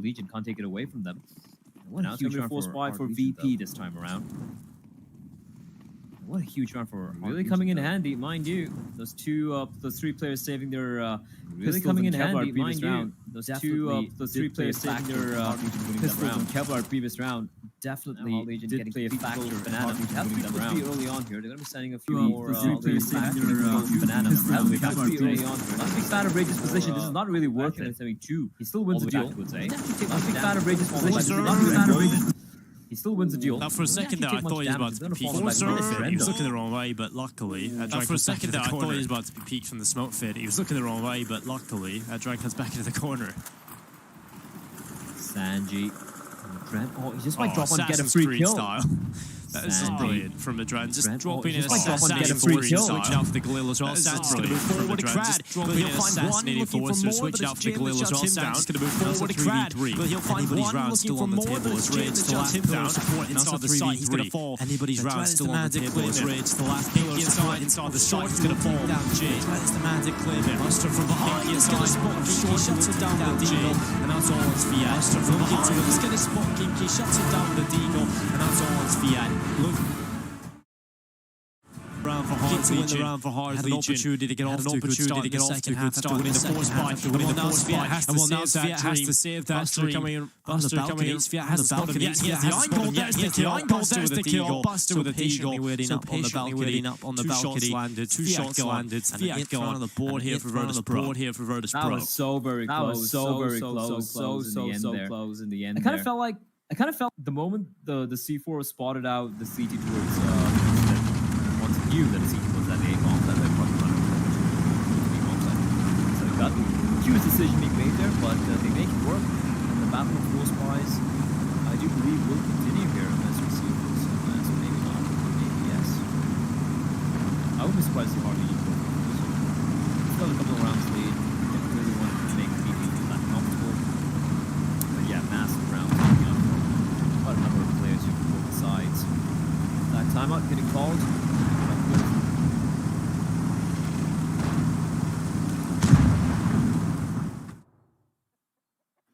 Legion can't take it away from them. What now a it's going huge to be a round force for buy Art for Legion, VP though. this time around. What a huge round for Really Art coming in Legion, though. handy, mind you. Those three players saving their Really pistols coming in and Kevlar handy, previous mind you. round. Those Definitely three did play a players saving factor their in Art Legion winning that pistols and round. Kevlar previous round. Definitely Now Legion did getting play a factor factor in banana. Art Legion That winning would that be round. early on here. They're going to be sending a few The more three players saving their banana. pistols That and would Kevlar be early previous on here. Not a big fan of Rage's position. This is not really worth it. He still wins the deal. Not a big fan of Rage's position. This is not really Sir. worth it. He still wins the duel. Now, for a second there, I thought he was about to be peeked from the smoke fit. He was looking the wrong way, but luckily, for a second there, I thought he was about to be peeked from the smoke fit. He was looking the wrong way, but luckily, Drag comes back into the corner. Sanji. Oh, he just might drop on and get a Assassin's free Creed kill. style. That is Sanji. brilliant from Adren. Just dropping in just might drop on and get a Assassin's free Creed kill. style. Switching out for the Galil as well. That's going to move forward to Crad. Just dropping in assassinating forces. Switching out for the Galil as well. Sam's going to move forward to Crad. But he'll find one looking for more, but it's Rage to last pillar support inside the site. He's going to fall. Anybody's round still on the table. It's Rage to last pillar support inside the site. He's going to fall. Jade. That is the magic clear bit. Buster from behind. He's going to spot Kinky. Shuts it down with a deagle. And that's all it's Fiat. Buster from behind. He's going to spot Kinky. Shuts it down with a deagle. And that's all it's Fiat. Look. Round for Hard to win the round for Hard. Had an opportunity to get off to a good start in the second half after winning the force fight. And well, now Sviat has to save that dream. Buster coming in. Sviat has to spot him. Yes, he has the iron goal. There's the kill. There's the kill. Buster with a patiently waiting up on the balcony. Two shots landed. Two shots landed. Sviat gone on the board here for Virtus.pro. That was so very close. So very close. So close in the end. I kind of felt the moment the C4 was spotted out the CT towards once it knew that the CT was at the A bomb, that they probably run over the bomb side. So we got the huge decision being made there, but they make it work. And the battle of force buys, I do believe, will continue here as we see this. So maybe not, maybe yes. I wouldn't be surprised if hardly equal. Still a couple of rounds lead. Didn't really want to make VP that comfortable. But yeah, massive rounds coming up. Quite a number of players who can both sides. That timeout getting called.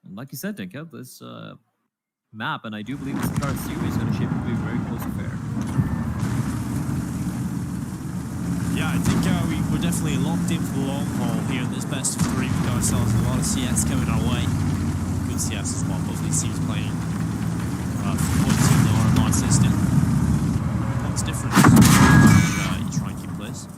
And like you said, Dinka, this map, and I do believe this entire series is going to shape up to be a very close affair. Yeah, I think we're definitely locked in for the long haul here in this best of three. We got ourselves a lot of CS coming our way. Good CS as well. Both these teams playing points in the RMR system. What's different? You try and keep place.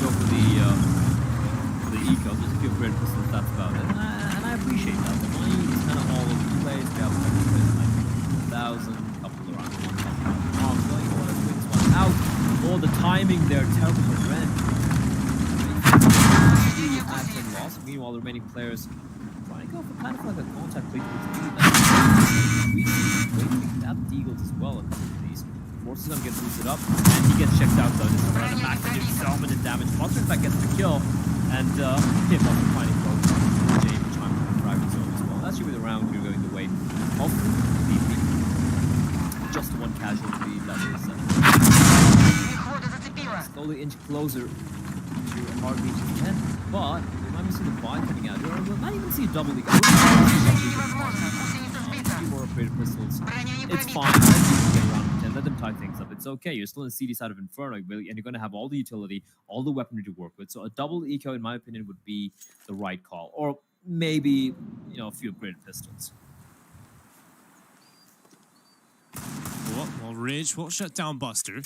Go for the eco, just a few great pistols, that's about it. And I appreciate that. The money is kind of all over the place. We have like 1,000, a couple around 1,000. Oh, so you want to win this one out. Oh, the timing there, terrible for Ren. Actually lost. Meanwhile, the remaining players trying to go for kind of like a contact play towards the team. We have Deagles as well. A couple of these. Force is going to get boosted up, and he gets checked out though. Just around the back to do dominant damage. Buster in fact gets the kill, and hit off the finding both James time for the private zone as well. That should be the round you're going the way of VP. Just one casualty that is slowly inch closer to a hard reach again, but we might be seeing the buy coming out here. We'll not even see a double league. A few more upgraded pistols. It's fine. Get around and let them tie things up. It's okay. You're still in the CD side of Inferno, and you're going to have all the utility, all the weaponry to work with. So a double eco, in my opinion, would be the right call, or maybe a few upgraded pistols. Well, Rage will shut down Buster.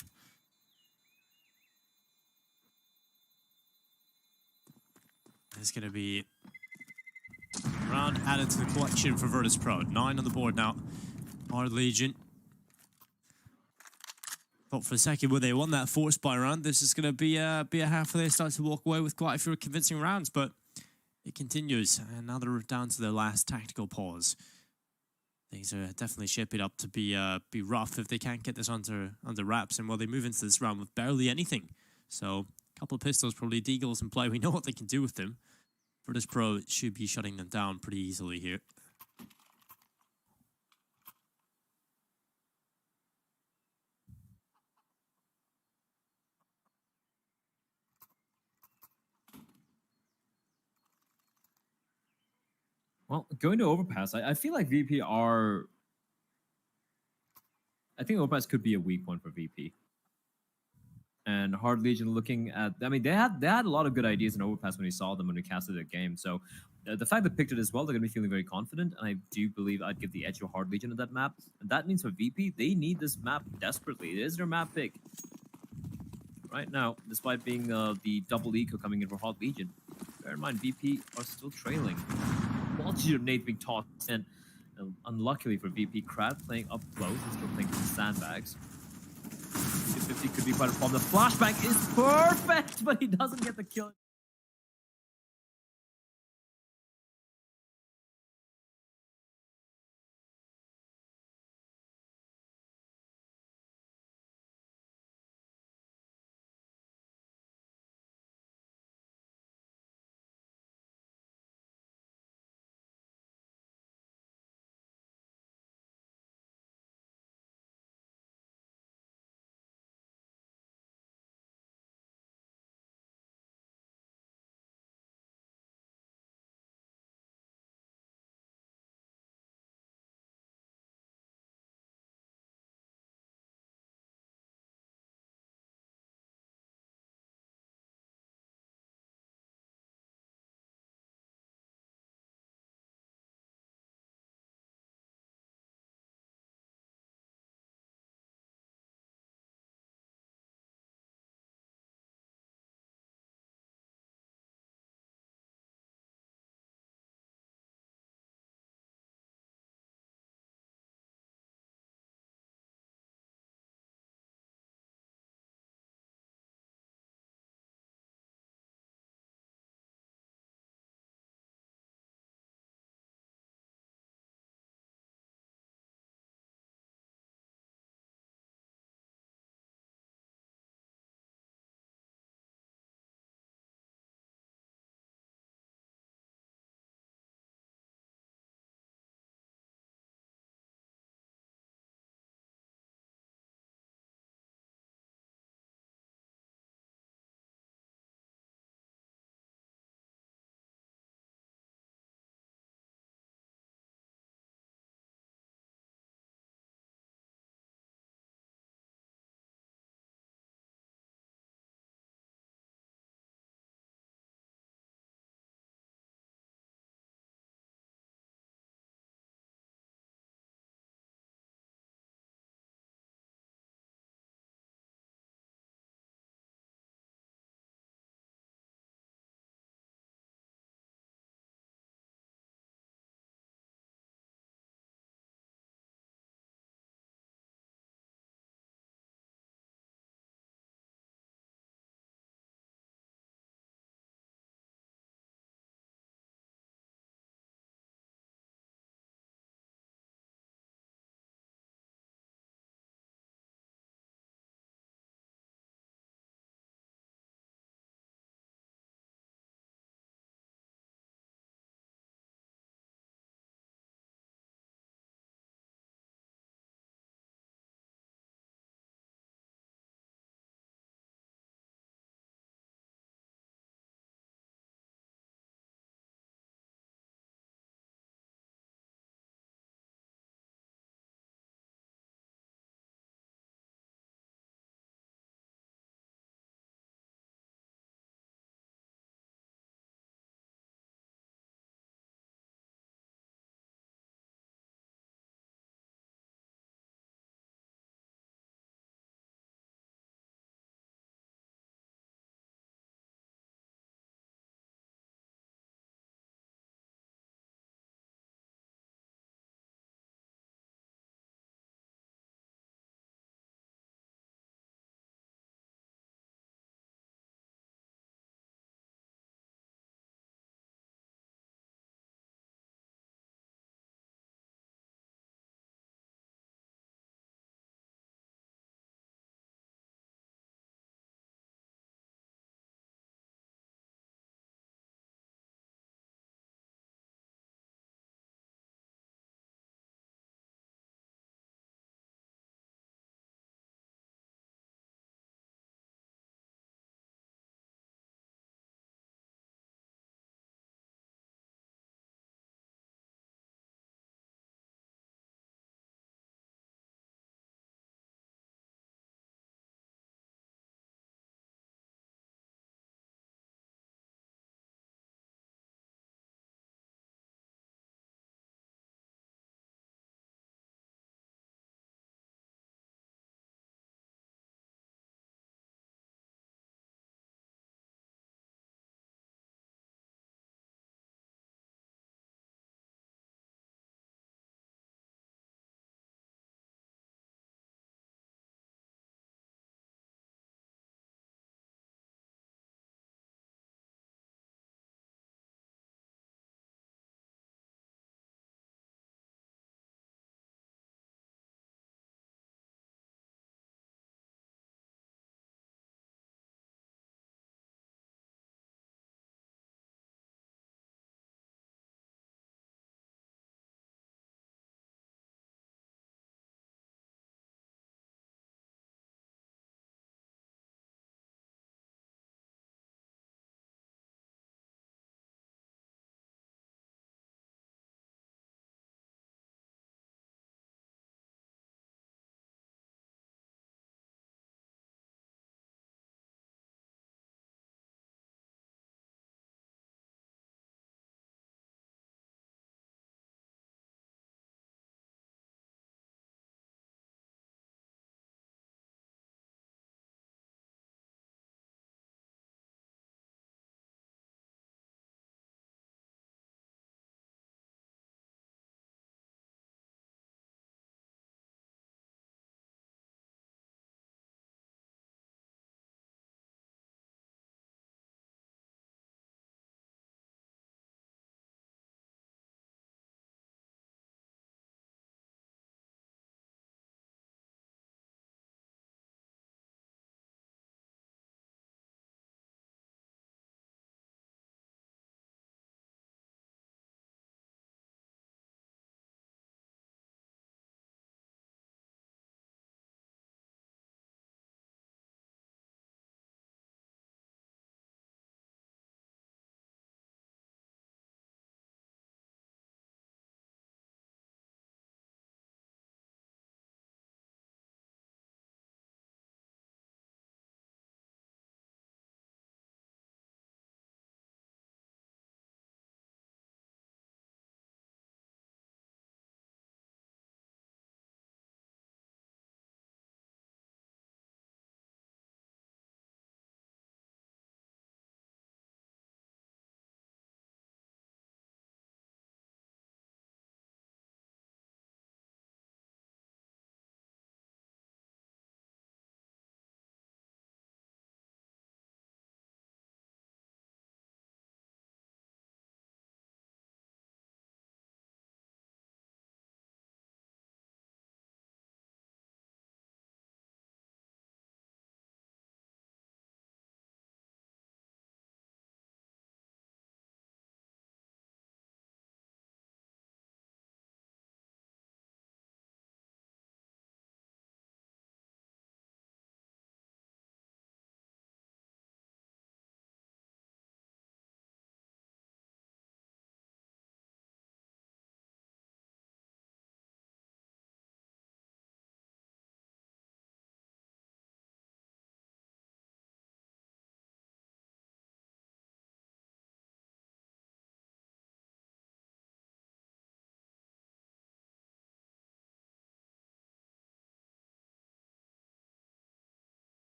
There's going to be a round added to the collection for Virtus.pro. 9 on the board now. Hard Legion. Thought for a second when they won that force buy round, this is going to be a half where they start to walk away with quite a few convincing rounds, but it continues. And now they're down to their last tactical pause. Things are definitely shaping up to be rough if they can't get this under wraps. And well, they move into this round with barely anything. So a couple of pistols, probably Deagles in play. We know what they can do with them. Virtus.pro should be shutting them down pretty easily here. Well, going to Overpass, I feel like VP are... I think Overpass could be a weak one for VP. And Hard Legion looking at... I mean, they had a lot of good ideas in Overpass when we saw them when we casted their game. So the fact they picked it as well, they're going to be feeling very confident. And I do believe I'd give the edge to Hard Legion on that map. And that means for VP, they need this map desperately. It is their map pick. Right now, despite being the double eco coming in for Hard Legion. Bear in mind, VP are still trailing. Multitude of nades being tossed in. Unluckily for VP, Crad playing up close and still playing from sandbags. 50 could be quite a problem. The flashbang is perfect, but he doesn't get the kill.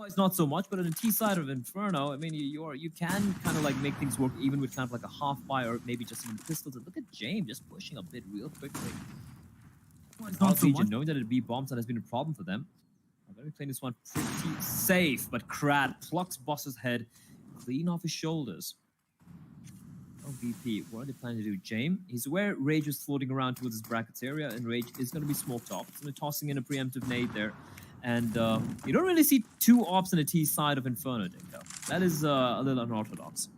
It's not so much, but on the T side of Inferno, I mean, you can kind of like make things work even with kind of like a half buy or maybe just even pistols. And look at James just pushing a bit real quickly. It's not so much. Knowing that it'd be bombs that has been a problem for them. I'm going to be playing this one pretty safe, but Krad plucks Boss's head clean off his shoulders. Oh, VP, what are they planning to do? James, he's aware Rage is floating around towards his brackets area, and Rage is going to be smoked off. He's going to be tossing in a preemptive nade there. And you don't really see two ops on the T side of Inferno, Dinko. That is a little unorthodox.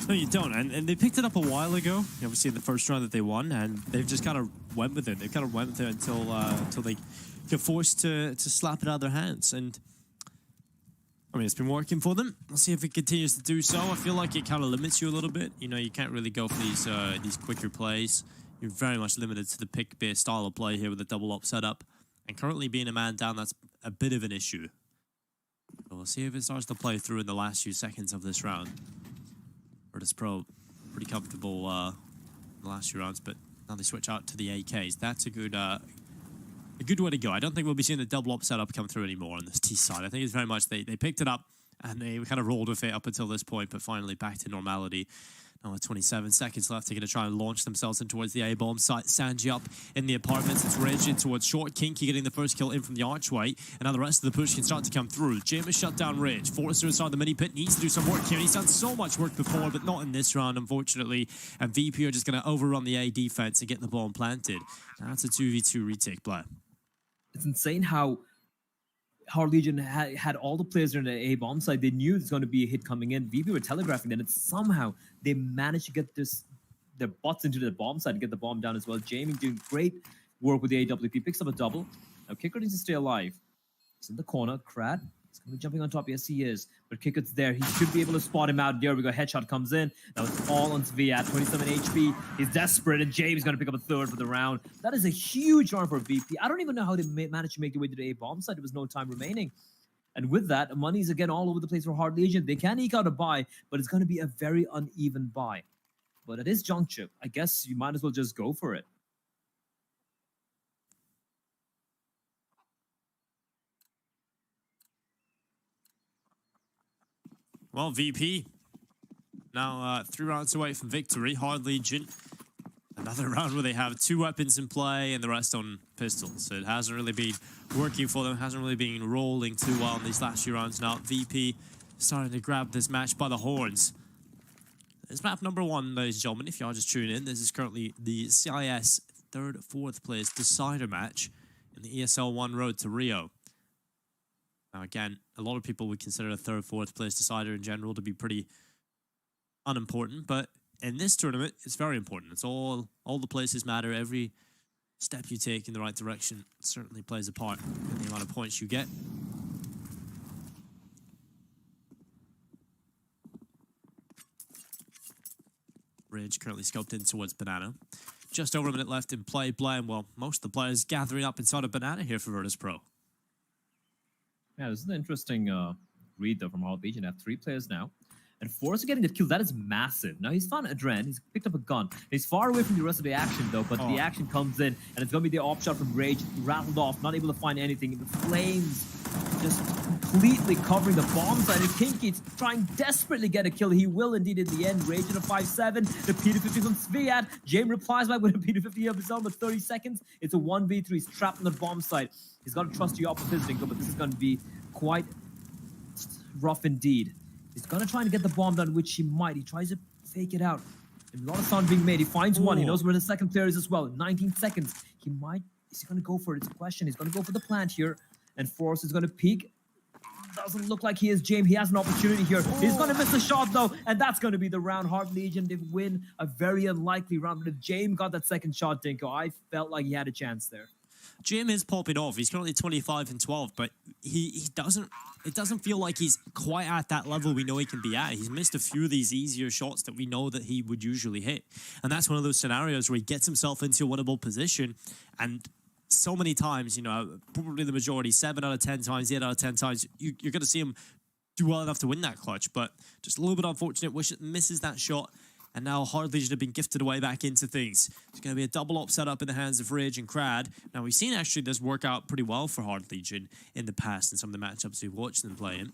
No, you don't. And they picked it up a while ago, obviously in the first round that they won, and they've just kind of went with it. They've kind of went with it until they get forced to slap it out of their hands. And I mean, it's been working for them. We'll see if it continues to do so. I feel like it kind of limits you a little bit. You know, you can't really go for these quicker plays. You're very much limited to the pick-based style of play here with the double-up setup. And currently being a man down, that's a bit of an issue. So we'll see if it starts to play through in the last few seconds of this round. Virtus.pro, pretty comfortable in the last few rounds, but now they switch out to the AKs. That's a good way to go. I don't think we'll be seeing the double-up setup come through anymore on this T side. I think it's very much they picked it up and they kind of rolled with it up until this point, but finally back to normality. Now with 27 seconds left, they're going to try and launch themselves in towards the A-bomb site. Sanji up in the apartments. It's Rage in towards short. Kinky getting the first kill in from the archway. And now the rest of the push can start to come through. Jim has shut down Rage. Forrester inside the mini pit needs to do some work here. He's done so much work before, but not in this round, unfortunately. And VP are just going to overrun the A defense and get the bomb planted. That's a 2v2 retake play. It's insane how Hard Legion had all the players in the A-bomb side. They knew there's going to be a hit coming in. VP were telegraphing that, and somehow they managed to get their butts into the bomb side and get the bomb down as well. Jamie doing great work with the AWP. Picks up a double. Now Kicker needs to stay alive. He's in the corner. Krad is going to be jumping on top. Yes, he is. But Kicker's there. He should be able to spot him out. There we go. Headshot comes in. Now it's all on Svi at 27 HP. He's desperate, and James is going to pick up a third for the round. That is a huge round for VP. I don't even know how they managed to make their way to the A-bomb side. There was no time remaining. And with that, money's again all over the place for Hard Legion. They can eke out a buy, but it's going to be a very uneven buy. But at this juncture, I guess you might as well just go for it. Well, VP now 3 rounds away from victory. Hard Legion, another round where they have 2 weapons in play and the rest on pistols. So it hasn't really been working for them, hasn't really been rolling too well in these last few rounds. Now VP starting to grab this match by the horns. It's map number 1, ladies and gentlemen. If you are just tuning in, this is currently the CIS 3rd, 4th place decider match in the ESL 1 Road to Rio. Now, again, a lot of people would consider a 3rd, 4th place decider in general to be pretty unimportant, but in this tournament, it's very important. It's all the places matter. Every step you take in the right direction certainly plays a part in the amount of points you get. Rage currently scoped in towards Banana. Just over a minute left in play. Blame, well, most of the players gathering up inside of Banana here for Virtus.pro. Yeah, this is an interesting read, though, from Hard Legion. They have 3 players now. And Forrester getting the kill, that is massive. Now, he's found Adren. He's picked up a gun. He's far away from the rest of the action, though, but the action comes in, and it's going to be the op shot from Rage. Rattled off, not able to find anything. The flames just completely covering the bomb side. And Kinky's trying desperately to get a kill. He will indeed in the end. Rage in a 5-7. The P250 from Sviat. James replies back with a P250 of his own, but 30 seconds. It's a 1v3. He's trapped on the bomb side. He's got to trust the opposition, but this is going to be quite rough indeed. He's going to try and get the bomb down, which he might. He tries to fake it out. And a lot of sound being made. He finds one. He knows where the second player is as well. 19 seconds. He might. Is he going to go for it? It's a question. He's going to go for the plant here. And Forrest is going to peek. Doesn't look like he is James. He has an opportunity here. He's going to miss the shot, though. And that's going to be the round. Hard Legion, they win a very unlikely round. But if James got that second shot, Dinko, I felt like he had a chance there. Jim is popping off. He's currently 25-12, but he doesn't. It doesn't feel like he's quite at that level we know he can be at. He's missed a few of these easier shots that we know that he would usually hit, and that's one of those scenarios where he gets himself into a winnable position. And so many times, you know, probably the majority, 7 out of 10 times, 8 out of 10 times, you're going to see him do well enough to win that clutch. But just a little bit unfortunate. Wish it misses that shot. And now Hard Legion have been gifted away back into things. It's going to be a double op setup in the hands of Ridge and Crad. Now, we've seen actually this work out pretty well for Hard Legion in the past in some of the matchups we've watched them play in.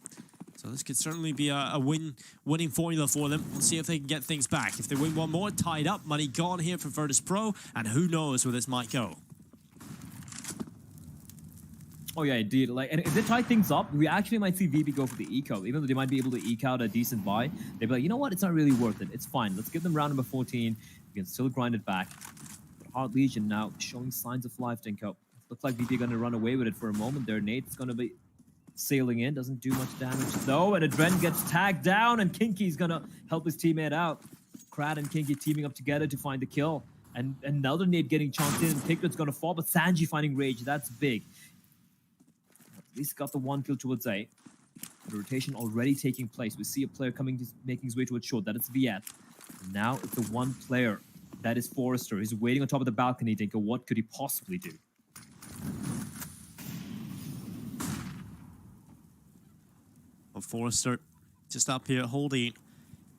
So this could certainly be a winning formula for them. We'll see if they can get things back. If they win one more, tied up, money gone here for Virtus.pro, and who knows where this might go. Oh yeah, indeed. Like, and if they tie things up, we actually might see VP go for the eco. Even though they might be able to eke out a decent buy, they'd be like, you know what? It's not really worth it. It's fine. Let's give them round number 14. We can still grind it back. But Hard Legion now showing signs of life, Dinko. Looks like VP are going to run away with it for a moment. Their Nate's going to be sailing in. Doesn't do much damage though. And Adren gets tagged down, and Kinky's going to help his teammate out. Crad and Kinky teaming up together to find the kill. And another Nate getting chunked in. Picklet's going to fall, but Sanji finding Rage. That's big. At least got the one kill towards A. The rotation already taking place. We see a player making his way towards short. That is Viet. And now it's the one player. That is Forrester. He's waiting on top of the balcony, thinking, what could he possibly do? Well, Forrester just up here holding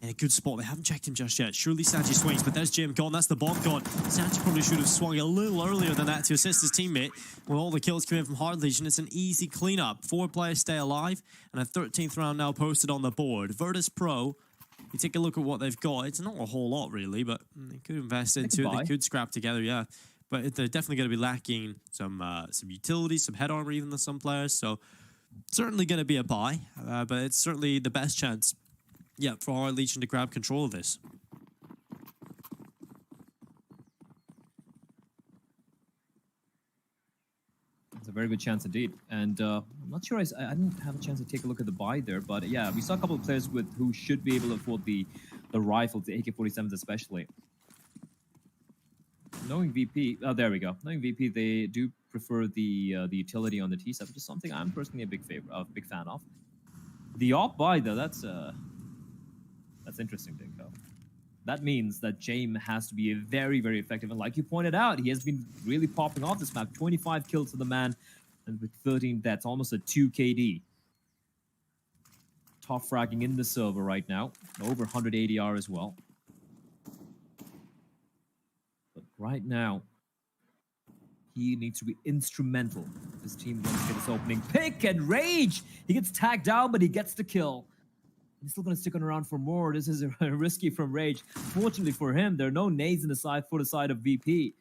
in a good spot. They haven't checked him just yet. Surely Sanji swings, but there's Jim gone. That's the bomb gone. Sanji probably should have swung a little earlier than that to assist his teammate. With all the kills coming from Hard Legion, it's an easy cleanup. 4 players stay alive, and a 13th round now posted on the board. Virtus.pro, you take a look at what they've got. It's not a whole lot, really, but they could invest into it. They could scrap together, yeah. But they're definitely going to be lacking some utility, some head armor even than some players. So certainly going to be a buy, but it's certainly the best chance, yeah, for Hard Legion to grab control of this. It's a very good chance indeed. And I'm not sure, I didn't have a chance to take a look at the buy there, but yeah, we saw a couple of players who should be able to afford the rifles, the AK-47s especially. Knowing VP, oh, there we go. Knowing VP, they do prefer the utility on the T-side, which is something I'm personally a big fan of. The op buy though, that's interesting, Dinko. That means that James has to be very, very effective, and like you pointed out, he has been really popping off this map. 25 kills to the man, and with 13 deaths, almost a 2 KD. Top fragging in the server right now, over 100 ADR as well. But right now, he needs to be instrumental. His team wants to get this opening pick and Rage. He gets tagged down, but he gets the kill. He's still going to stick around for more. This is risky from Rage. Fortunately for him, there are no nades in the side for the side of VP.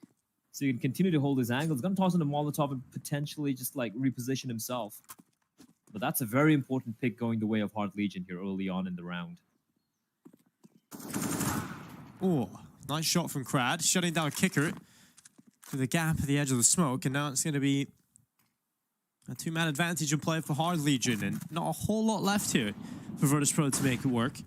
So he can continue to hold his angle. He's going to toss in a Molotov and potentially just like reposition himself. But that's a very important pick going the way of Hard Legion here early on in the round. Oh, nice shot from Crad, shutting down Kicker to the gap at the edge of the smoke, and now it's going to be a 2-man advantage in play for Hard Legion, and not a whole lot left here for Virtus.pro to make it work.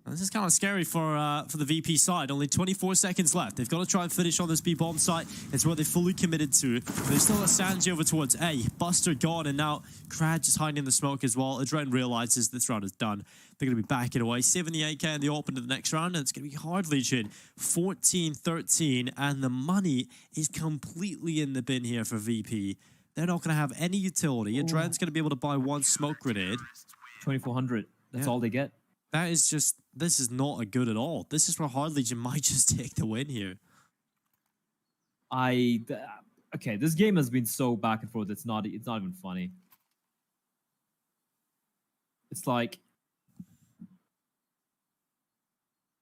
And this is kind of scary for the VP side. Only 24 seconds left. They've got to try and finish on this B-bomb site. It's what they fully committed to. They've still got Sanji over towards A. Buster gone, and now Crad just hiding in the smoke as well. Adren realizes this round is done. They're going to be backing away. 78k in the open to the next round, and it's going to be Hard Legion. 14-13, and the money is completely in the bin here for VP. They're not going to have any utility. Adren's going to be able to buy one smoke grenade. 2,400. That's all they get. That is just, this is not a good at all. This is where Hard Legion might just take the win here. Okay, this game has been so back and forth. It's not even funny. It's like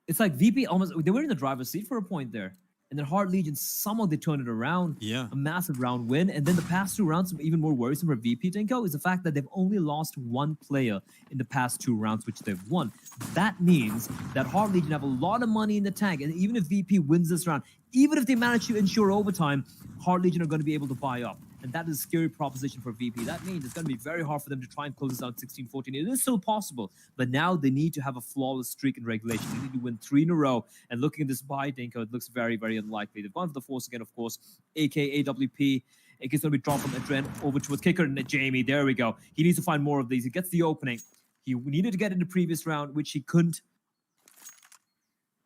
VP almost, they were in the driver's seat for a point there. And then Hard Legion, somehow they turned it around. Yeah. A massive round win. And then the past 2 rounds, even more worrisome for VP, Dinko, is the fact that they've only lost 1 player in the past 2 rounds, which they've won. That means that Hard Legion have a lot of money in the tank. And even if VP wins this round, even if they manage to ensure overtime, Hard Legion are going to be able to buy up. And that is a scary proposition for VP. That means it's going to be very hard for them to try and close this out 16-14. It is still possible, but now they need to have a flawless streak in regulation. They need to win 3 in a row. And looking at this buy, Dinko, it looks very, very unlikely. They've gone for the Force again, of course. AK, AWP. AK's going to be dropped from Adren over towards Kicker and Jamie. There we go. He needs to find more of these. He gets the opening. He needed to get in the previous round, which he couldn't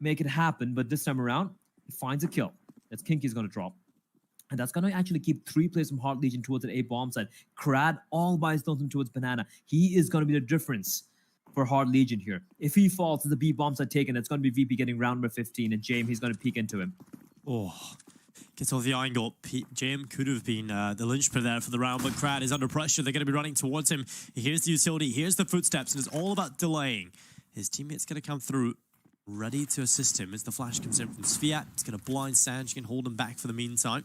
make it happen. But this time around, he finds a kill. That's Kinky's going to drop. And that's going to actually keep 3 players from Hard Legion towards an A bomb side. Crad all by his lonesome towards Banana. He is going to be the difference for Hard Legion here. If he falls, the B bombs are taken. It's going to be VP getting round number 15, and James, he's going to peek into him. Oh, gets off the angle. Jam could have been the linchpin there for the round, but Crad is under pressure. They're going to be running towards him. He hears the utility, hears the footsteps, and it's all about delaying. His teammate's going to come through, ready to assist him as the flash comes in from Sviat. It's going to blind Sanj, can hold him back for the meantime.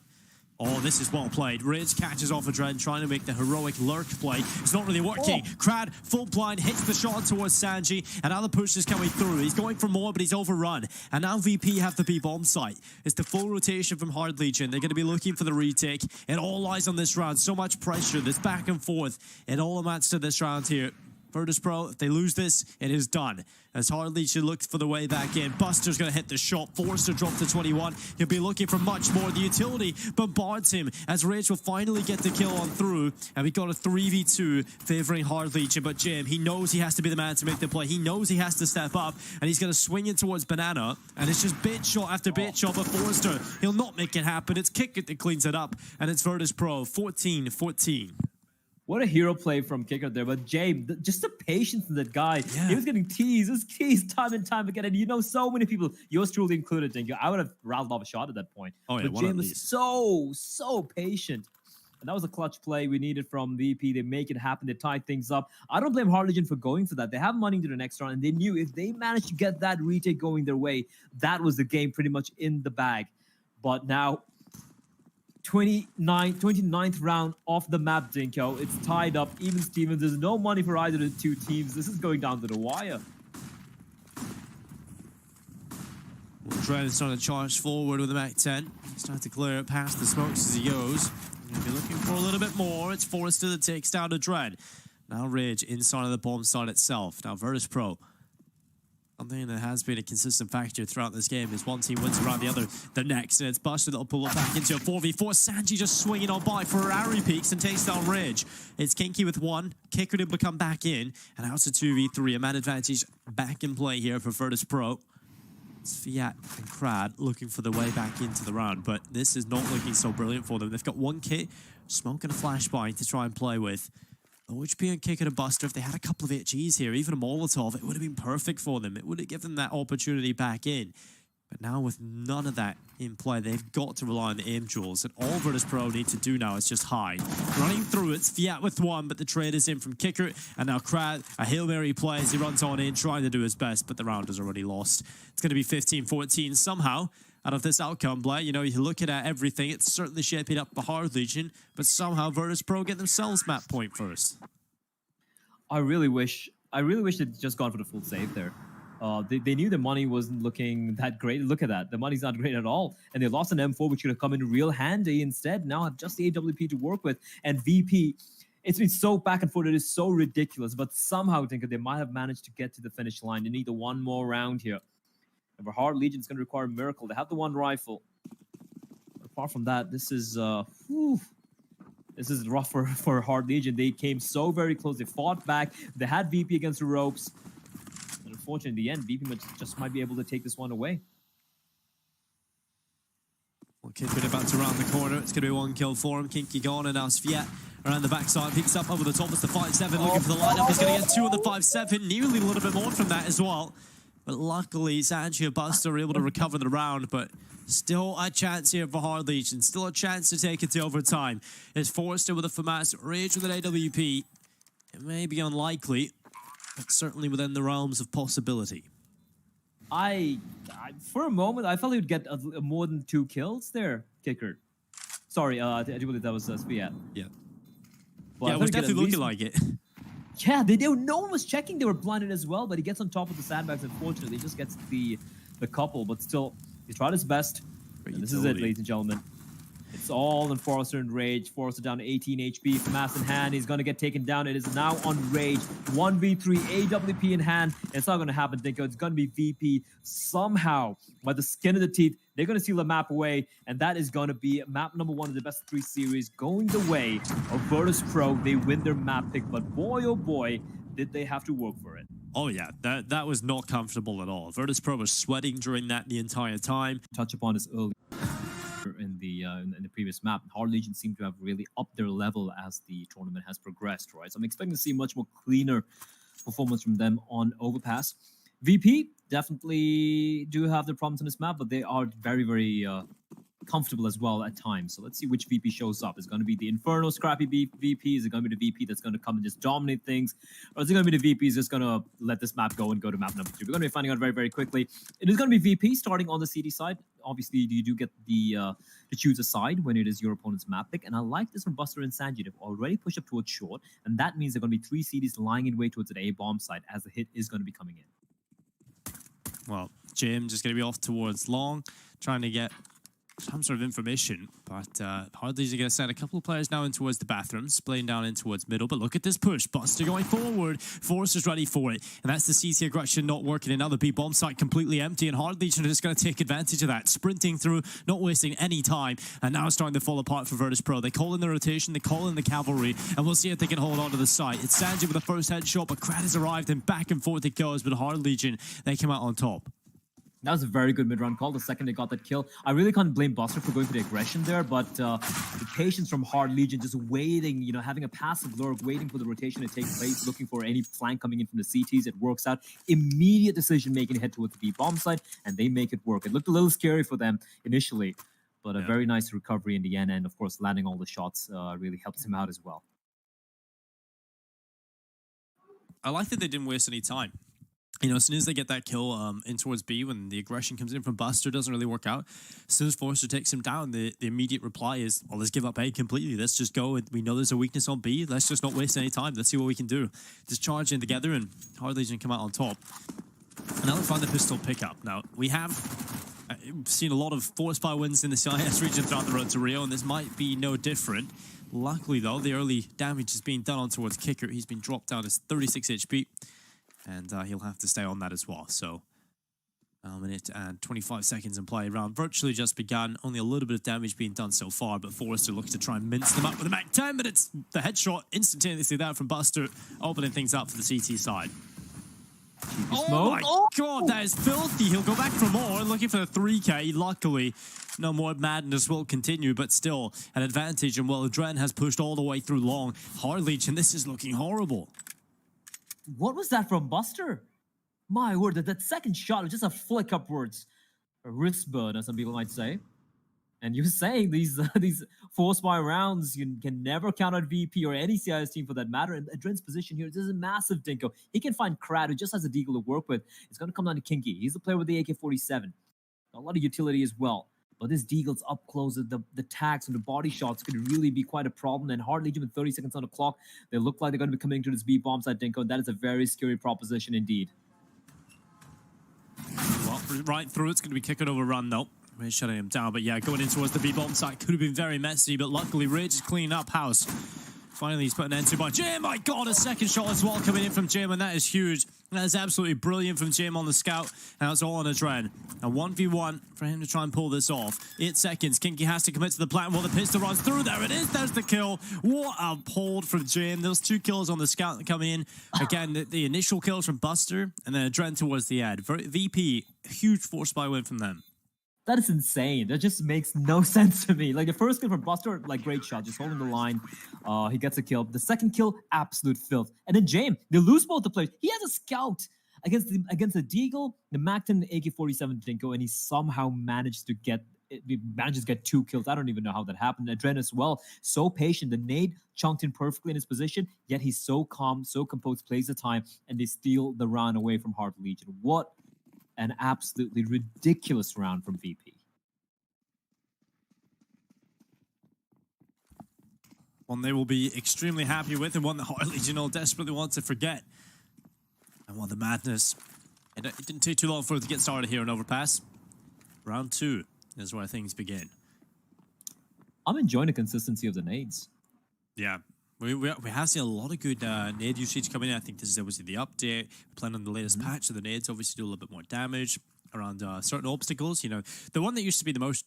Oh, this is well played. Ridge catches off a Dread, trying to make the heroic lurk play. It's not really working. Oh. Crad, full blind, hits the shot towards Sanji. Another push is coming through. He's going for more, but he's overrun. And now VP have the B-bomb site. It's the full rotation from Hard Legion. They're going to be looking for the retake. It all lies on this round. So much pressure. This back and forth. It all amounts to this round here. Virtus.pro, if they lose this, it is done. As Hard Legion looks for the way back in. Buster's going to hit the shot, forced to drop to 21. He'll be looking for much more. The utility bombards him as Rage will finally get the kill on through. And we got a 3v2 favoring Hard Legion. But Jim, he knows he has to be the man to make the play. He knows he has to step up. And he's going to swing in towards Banana. And it's just bit shot after bit shot. But Forrester, he'll not make it happen. It's Kick that cleans it up. And it's Virtus.pro, 14-14. What a hero play from Kicker there. But James, just the patience in that guy. Yeah. He was getting teased. He was teased time and time again. And you know, so many people, yours truly included, Dingo. I would have rattled off a shot at that point. Oh, yeah, but James was so patient. And that was a clutch play we needed from VP. They make it happen. They tie things up. I don't blame Hard Legion for going for that. They have money into the next round. And they knew if they managed to get that retake going their way, that was the game pretty much in the bag. But now, 29th round off the map, Dinko. It's tied up. Even Stevens, there's no money for either of the two teams. This is going down to the wire. Dread is trying to charge forward with the Mac 10. He's trying to clear it past the smokes as he goes. He'll be looking for a little bit more. It's Forrester that takes down a Dread. Now Rage inside of the bomb site itself. Now Virtus.pro. Something that has been a consistent factor throughout this game is one team wins around the next, and it's Buster that'll pull it back into a 4v4. Sanji just swinging on by. Ferrari peaks and takes down Ridge. It's Kinky with one. Kicker able to come back in, and out to 2v3. A man advantage back in play here for Virtus.pro. It's Fiat and Crad looking for the way back into the round, but this is not looking so brilliant for them. They've got one kit, Smoke and a flashbang to try and play with. OHP and Kicker and Buster, if they had a couple of HGs here, even a Molotov, it would have been perfect for them. It would have given them that opportunity back in. But now with none of that in play, they've got to rely on the aim jewels. And all Virtus.pro need to do now is just hide. Running through, it's Fiat with one, but the trade is in from Kicker. And now Crad, a Hail Mary play as he runs on in, trying to do his best, but the round is already lost. It's going to be 15-14 somehow. Out of this outcome, Blair, you know, you're looking at everything. It's certainly shaping up for Hard Legion, but somehow Virtus.pro get themselves map point first. I really wish they'd just gone for the full save there. They knew the money wasn't looking that great. Look at that. The money's not great at all. And they lost an M4, which could have come in real handy instead. Now have just the AWP to work with. And VP, it's been so back and forth. It is so ridiculous. But somehow, I think they might have managed to get to the finish line. They need the one more round here. And for Hard Legion, it's going to require a miracle. They have the one rifle. But apart from that, this is rough for Hard Legion. They came so very close. They fought back. They had VP against the ropes. And unfortunately, in the end, VP just might be able to take this one away. Well, Kicker about to round the corner. It's going to be one kill for him. Kinky gone, and now Sviat around the backside. Picks up over the top. It's the 5-7 looking for the lineup. He's going to get two on the 5-7. Nearly a little bit more from that as well. But luckily, Sanji and Buster were able to recover the round, but still a chance here for Hard Legion. Still a chance to take it to overtime. It's Forrester with a FAMAS, Rage with an AWP. It may be unlikely, but certainly within the realms of possibility. For a moment, I felt he would get more than 2 kills there, Kicker. Sorry, I do believe that was Sviat. Yeah. But yeah, it was definitely looking like it. Yeah, no one was checking. They were blinded as well, but he gets on top of the sandbags. Unfortunately, he just gets the couple, but still, he tried his best. And this is it, ladies and gentlemen. It's all on Forrester and Rage. Forrester down to 18 HP. FAMAS in hand. He's going to get taken down. It is now on Rage. 1v3, AWP in hand. It's not going to happen, Dinko. It's going to be VP somehow. By the skin of the teeth, they're going to steal the map away. And that is going to be map number 1 of the best of 3 series, going the way of Virtus.pro. They win their map pick. But boy, oh boy, did they have to work for it. Oh yeah, that was not comfortable at all. Virtus.pro was sweating during that the entire time. Touch upon this early in the previous map. Hard Legion seem to have really upped their level as the tournament has progressed, right? So I'm expecting to see much more cleaner performance from them on Overpass. VP definitely do have their problems on this map, but they are very, very comfortable as well at times. So let's see which VP shows up. Is it going to be the Inferno scrappy VP? Is it going to be the VP that's going to come and just dominate things? Or is it going to be the VP is just going to let this map go and go to map number 3? We're going to be finding out very, very quickly. It is going to be VP starting on the CD side. Obviously, you do get the to choose a side when it is your opponent's map pick. And I like this from Buster and Sanji. They've already pushed up towards short. And that means there are going to be 3 CDs lying in wait towards an A-bomb side as the hit is going to be coming in. Well, Jim just going to be off towards long, trying to get some sort of information, but Hardly's going to send a couple of players now in towards the bathroom, splitting down in towards middle, but look at this push. Buster going forward, Forrester's ready for it, and that's the CC aggression not working. Another B bomb site completely empty, and Hardly's are just going to take advantage of that, sprinting through, not wasting any time, and now it's starting to fall apart for Virtus.pro. They call in the rotation, they call in the cavalry, and we'll see if they can hold on to the site. It's Sanji with the first headshot, but Krad has arrived, and back and forth it goes, but Hard Legion, they come out on top. That was a very good mid-round call. The second they got that kill, I really can't blame Buster for going for the aggression there, but the patience from Hard Legion, just waiting, having a passive lurk, waiting for the rotation to take place, looking for any flank coming in from the CTs. It works out. Immediate decision-making, head towards the B-bomb side, and they make it work. It looked a little scary for them initially, but a very nice recovery in the end, and of course, landing all the shots really helps him out as well. I like that they didn't waste any time. As soon as they get that kill in towards B, when the aggression comes in from Buster, doesn't really work out. As soon as Forrester takes him down, the immediate reply is, well, let's give up A completely. Let's just go. We know there's a weakness on B. Let's just not waste any time. Let's see what we can do. Just charge in together, and Hard Legion come out on top. And now we find the pistol pickup. Now, we have seen a lot of force fire wins in the CIS region throughout the road to Rio, and this might be no different. Luckily, though, the early damage is being done on towards Kicker. He's been dropped down to 36 HP. And he'll have to stay on that as well. So, a minute and 25 seconds in play. Round virtually just begun. Only a little bit of damage being done so far, but Forrester looks to try and mince them up with a Mac 10, but it's the headshot instantaneously there from Buster, opening things up for the CT side. Oh my god, that is filthy. He'll go back for more, looking for the 3K. Luckily, no more madness will continue, but still an advantage. And well, Dren has pushed all the way through long. Hard Legion, this is looking horrible. What was that from Buster? My word, that second shot was just a flick upwards. A wrist burn, as some people might say. And you're saying these force fire rounds, you can never count out VP or any CIS team for that matter. And Adren's position here, this is a massive dinko. He can find Krad, who just has a deagle to work with. It's going to come down to Kinky. He's the player with the AK-47. A lot of utility as well. But this Deagle's up close, the tags and the body shots could really be quite a problem. And Hard Legion with 30 seconds on the clock, they look like they're going to be coming to this B bomb side, Dinko. And that is a very scary proposition indeed. Well, right through, it's going to be kicking over run though. We're shutting him down, but yeah, going in towards the B bomb site could have been very messy, but luckily Rage is cleaning up house. Finally, he's put an end to by Jim. My God, a second shot as well coming in from Jim, and that is huge. That is absolutely brilliant from Jim on the scout, and that's all on Adren. A 1v1 for him to try and pull this off. 8 seconds. Kinky has to commit to the plan while the pistol runs through. There it is. There's the kill. What a hold from Jim. Those 2 kills on the scout coming in. Again, the initial kills from Buster, and then Adren towards the end. VP, huge force buy win from them. That is insane. That just makes no sense to me. Like the first kill from Buster, like great shot, just holding the line. He gets a kill. The second kill, absolute filth. And then James, they lose both the players. He has a scout against the Deagle, the Macton AK-47 Dinko, and he somehow managed to get 2 kills. I don't even know how that happened. Adren as well, so patient. The nade chunked in perfectly in his position, yet he's so calm, so composed, plays the time, and they steal the round away from Hard Legion. What an absolutely ridiculous round from VP. One they will be extremely happy with, and one that Hard Legion will desperately want to forget. And one the madness. And it didn't take too long for it to get started here in Overpass. Round 2 is where things begin. I'm enjoying the consistency of the nades. Yeah. We have seen a lot of good nade usage coming in. I think this is obviously the update. We're playing on the latest patch, so the nades obviously do a little bit more damage around certain obstacles. The one that used to be the most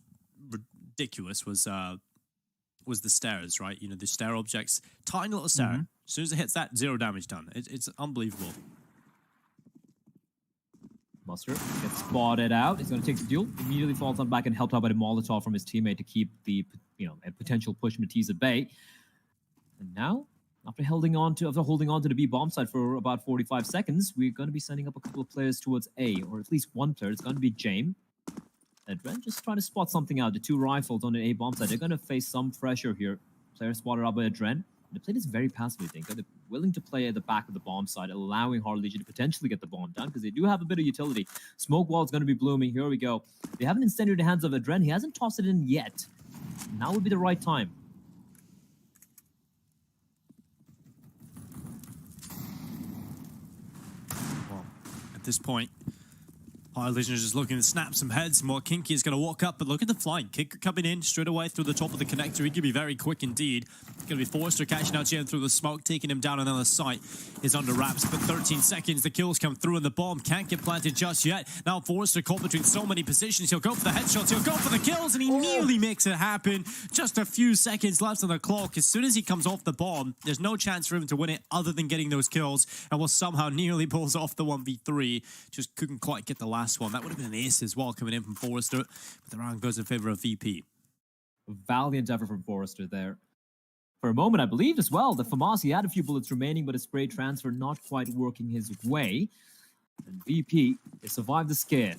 ridiculous was the stairs, right? The stair objects, tiny little stair. As soon as it hits that, 0 damage done. It's unbelievable. Buster gets spotted out. He's going to take the duel. Immediately falls on back and helped out by the Molotov from his teammate to keep the a potential push from the T's at bay. And now, After holding on to the B bomb site for about 45 seconds, we're going to be sending up a couple of players towards A, or at least one player. It's going to be Jame. Adren just trying to spot something out. The two rifles on the A bomb site. They're going to face some pressure here. Player spotted out by Adren. They play this very passively, I think. They're willing to play at the back of the bomb side, allowing Hard Legion to potentially get the bomb down because they do have a bit of utility. Smoke wall is going to be blooming. Here we go. They have an incendiary in the hands of Adren. He hasn't tossed it in yet. Now would be the right time. Well, at this point, Hard Legion is just looking to snap some heads. More Kinky is going to walk up, but look at the flying kick coming in straight away through the top of the connector. He could be very quick indeed. It's going to be Forrester catching out Jim through the smoke, taking him down. Another site is under wraps, but 13 seconds. The kills come through, and the bomb can't get planted just yet. Now Forrester caught between so many positions. He'll go for the headshots. He'll go for the kills, and he nearly makes it happen. Just a few seconds left on the clock. As soon as he comes off the bomb, there's no chance for him to win it other than getting those kills, and will somehow nearly pulls off the 1v3. Just couldn't quite get the last one. That would have been an ace as well coming in from Forrester, but the round goes in favor of VP. Valiant effort from Forrester there. For a moment, I believed as well that Famasi had a few bullets remaining, but a spray transfer not quite working his way. And VP, they survived the scare.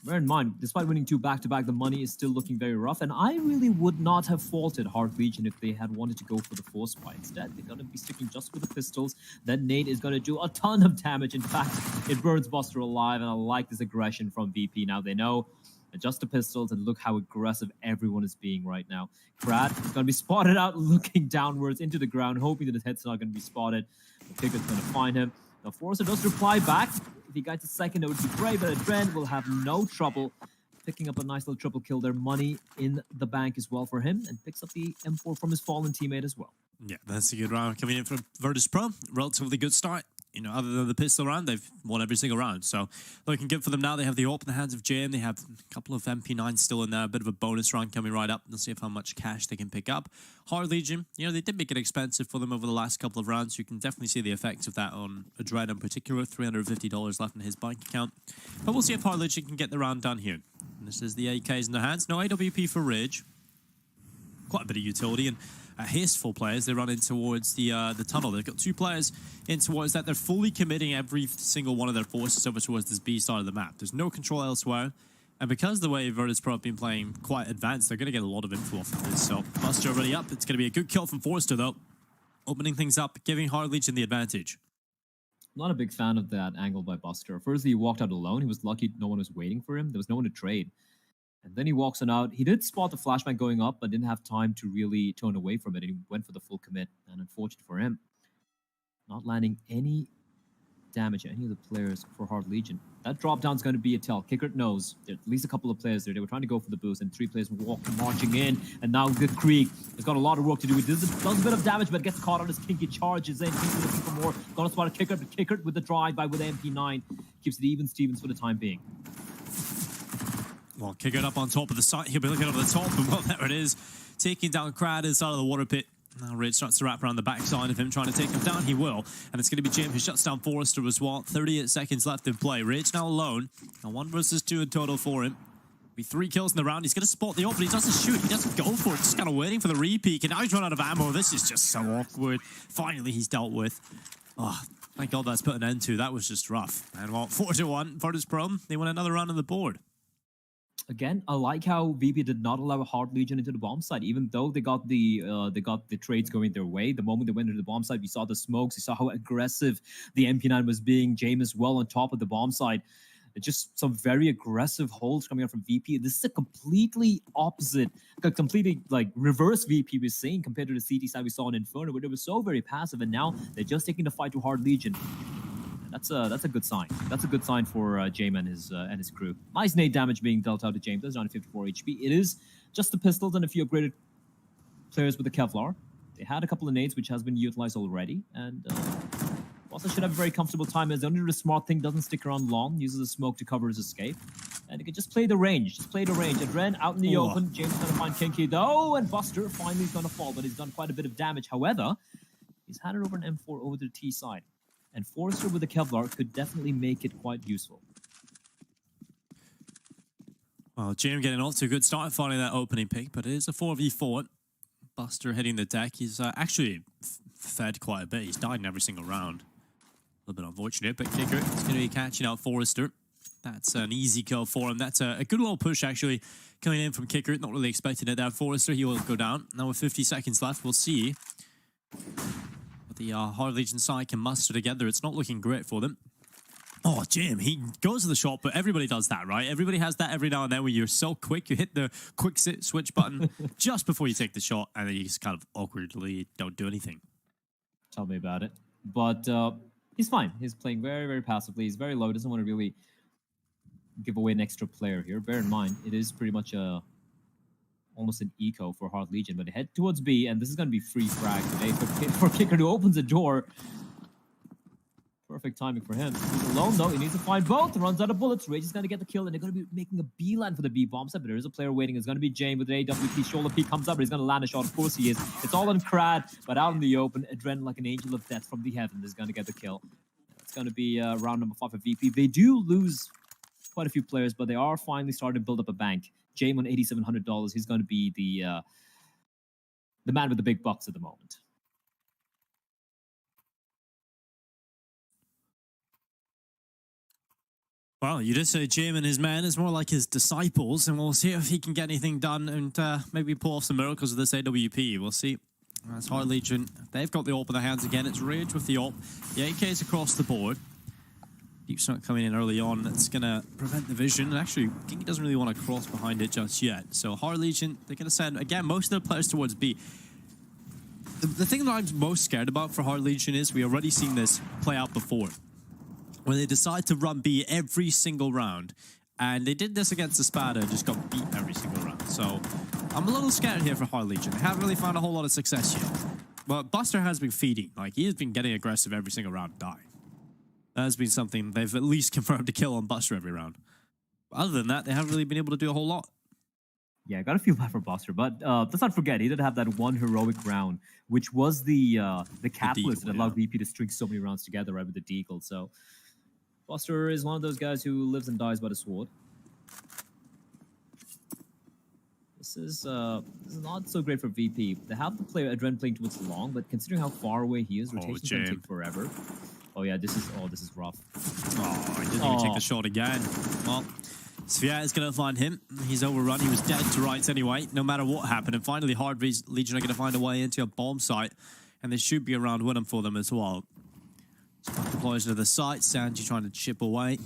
Bear in mind, despite winning 2 back-to-back, the money is still looking very rough, and I really would not have faulted Hard Legion if they had wanted to go for the force fight. Instead, they're going to be sticking just with the pistols. That nade is going to do a ton of damage. In fact, it burns Buster alive, and I like this aggression from VP. Now they know, adjust the pistols, and look how aggressive everyone is being right now. Brad is going to be spotted out, looking downwards into the ground, hoping that his head's not going to be spotted. The kicker's going to find him. Now Forrester does reply back. If he gets a second, it would be great, but Adren will have no trouble picking up a nice little triple kill there. Money in the bank as well for him, and picks up the M4 from his fallen teammate as well. Yeah, that's a good round coming in from Virtus.pro. Relatively good start. You know, other than the pistol round, they've won every single round. So looking good for them now. They have the AWP in the hands of Jam. They have a couple of MP9s still in there. A bit of a bonus round coming right up. We'll see how much cash they can pick up. Hard Legion, you know, they did make it expensive for them over the last couple of rounds. You can definitely see the effects of that on Adren in particular. $350 left in his bank account. But we'll see if Hard Legion can get the round done here. And this is the AKs in their hands. No AWP for Ridge. Quite a bit of utility, and a hasteful players. They run in towards the tunnel. They've got 2 players in towards that. They're fully committing every single one of their forces over towards this B side of the map. There's no control elsewhere. And because the way Virtus.pro have been playing quite advanced, they're going to get a lot of info off of this. So Buster already up. It's going to be a good kill from Forrester, though. Opening things up, giving Hard Legion the advantage. Not a big fan of that angle by Buster. Firstly, he walked out alone. He was lucky no one was waiting for him. There was no one to trade. And then he walks on out. He did spot the flashbang going up, but didn't have time to really turn away from it. And he went for the full commit. And unfortunate for him, not landing any damage at any of the players for Hard Legion. That drop down is going to be a tell. Kickert knows there's at least a couple of players there. They were trying to go for the boost, and 3 players marching in. And now the Krieg has got a lot of work to do. It does a bit of damage, but gets caught on his Kinky, charges in. Kinky looking for more. Gonna spot a Kickert, but Kickert with the drive-by with MP9 keeps it even Stevens for the time being. Well, kick it up on top of the site. He'll be looking over the top, and well, there it is. Taking down Crad inside of the water pit. Now Ridge starts to wrap around the backside of him, trying to take him down. He will. And it's going to be Jim who shuts down Forrester as well. 38 seconds left in play. Ridge now alone. Now 1 versus 2 in total for him. Be 3 kills in the round. He's going to spot the open. He doesn't shoot. He doesn't go for it. Just kind of waiting for the repeat. And now he's run out of ammo. This is just so awkward. Finally, he's dealt with. Oh, thank God that's put an end to. That was just rough. And well, 4-1, Virtus.pro. They win another round on the board. Again, I like how VP did not allow a Hard Legion into the bomb site, even though they got the trades going their way. The moment they went into the bomb site, we saw the smokes. We saw how aggressive the MP9 was being. James as well on top of the bomb site. It's just some very aggressive holds coming out from VP. This is a completely opposite, a completely like reverse VP we're seeing compared to the CT side we saw in Inferno, where they were so very passive, and now they're just taking the fight to Hard Legion. That's a good sign. That's a good sign for James and his crew. Nice nade damage being dealt out to James. That's 954 HP. It is just the pistols and a few upgraded players with the Kevlar. They had a couple of nades which has been utilized already, and also should have a very comfortable time as the only smart thing doesn't stick around long. Uses a smoke to cover his escape, and he can just play the range. Just play the range. Adren out in the open. James gonna find Kinky though, and Buster finally is gonna fall, but he's done quite a bit of damage. However, he's handed over an M4 over to the T side. And Forrester with the Kevlar could definitely make it quite useful. Well, Jim getting off to a good start, finding that opening pick, but it is a 4v4. Buster hitting the deck. He's actually fed quite a bit. He's died in every single round. A little bit unfortunate, but Kicker is going to be catching out Forrester. That's an easy kill for him. That's a good little push, actually, coming in from Kicker. Not really expecting it there. Forrester, he will go down. Now with 50 seconds left, we'll see what the Hard Legion side can muster together. It's not looking great for them. Oh, Jim, he goes to the shot, but everybody does that, right? Everybody has that every now and then where you're so quick, you hit the quick switch button just before you take the shot, and then you just kind of awkwardly don't do anything. Tell me about it. But he's fine. He's playing very, very passively. He's very low. Doesn't want to really give away an extra player here. Bear in mind, it is pretty much almost an eco for Hard Legion, but they head towards B, and this is going to be free frag today for Kicker, who opens the door. Perfect timing for him. He's alone, though. He needs to find both. Runs out of bullets. Rage is going to get the kill, and they're going to be making a beeline for the B bomb set, but there is a player waiting. It's going to be Jane with an AWP. Shoulder peek comes up, but he's going to land a shot. Of course he is. It's all on Crad, but out in the open, Adren, like an angel of death from the heaven, is going to get the kill. It's going to be round number 5 for VP. They do lose quite a few players, but they are finally starting to build up a bank. Jame on $8,700. He's going to be the man with the big bucks at the moment. Well, you just say Jame and his men is more like his disciples, and we'll see if he can get anything done and maybe pull off some miracles with this AWP. We'll see. That's Hard Legion. They've got the AWP in their hands again. It's Rage with the AWP. The AK's across the board. Deep Smoke coming in early on. That's going to prevent the vision. And actually, Kinky doesn't really want to cross behind it just yet. So Hard Legion, they're going to send, again, most of their players towards B. The thing that I'm most scared about for Hard Legion is we already seen this play out before, when they decide to run B every single round. And they did this against the Spada and just got beat every single round. So I'm a little scared here for Hard Legion. They haven't really found a whole lot of success yet. But Buster has been feeding. Like, he has been getting aggressive every single round and dying. That has been something they've at least confirmed to kill on Buster every round. But other than that, they haven't really been able to do a whole lot. Yeah, I got to feel bad for Buster, but let's not forget, he did have that one heroic round, which was the catalyst that allowed VP to string so many rounds together, right, with the deagle. So Buster is one of those guys who lives and dies by the sword. This is not so great for VP. They have the player Adren playing towards long, but considering how far away he is, rotation's going to take forever. Oh yeah, this is rough. Oh, he didn't even take the shot again. Well, Svea is going to find him. He's overrun. He was dead to rights anyway, no matter what happened. And finally, Hard Legion are going to find a way into a bomb site, and there should be a round winner for them as well. Deploys to the site. Sanji trying to chip away.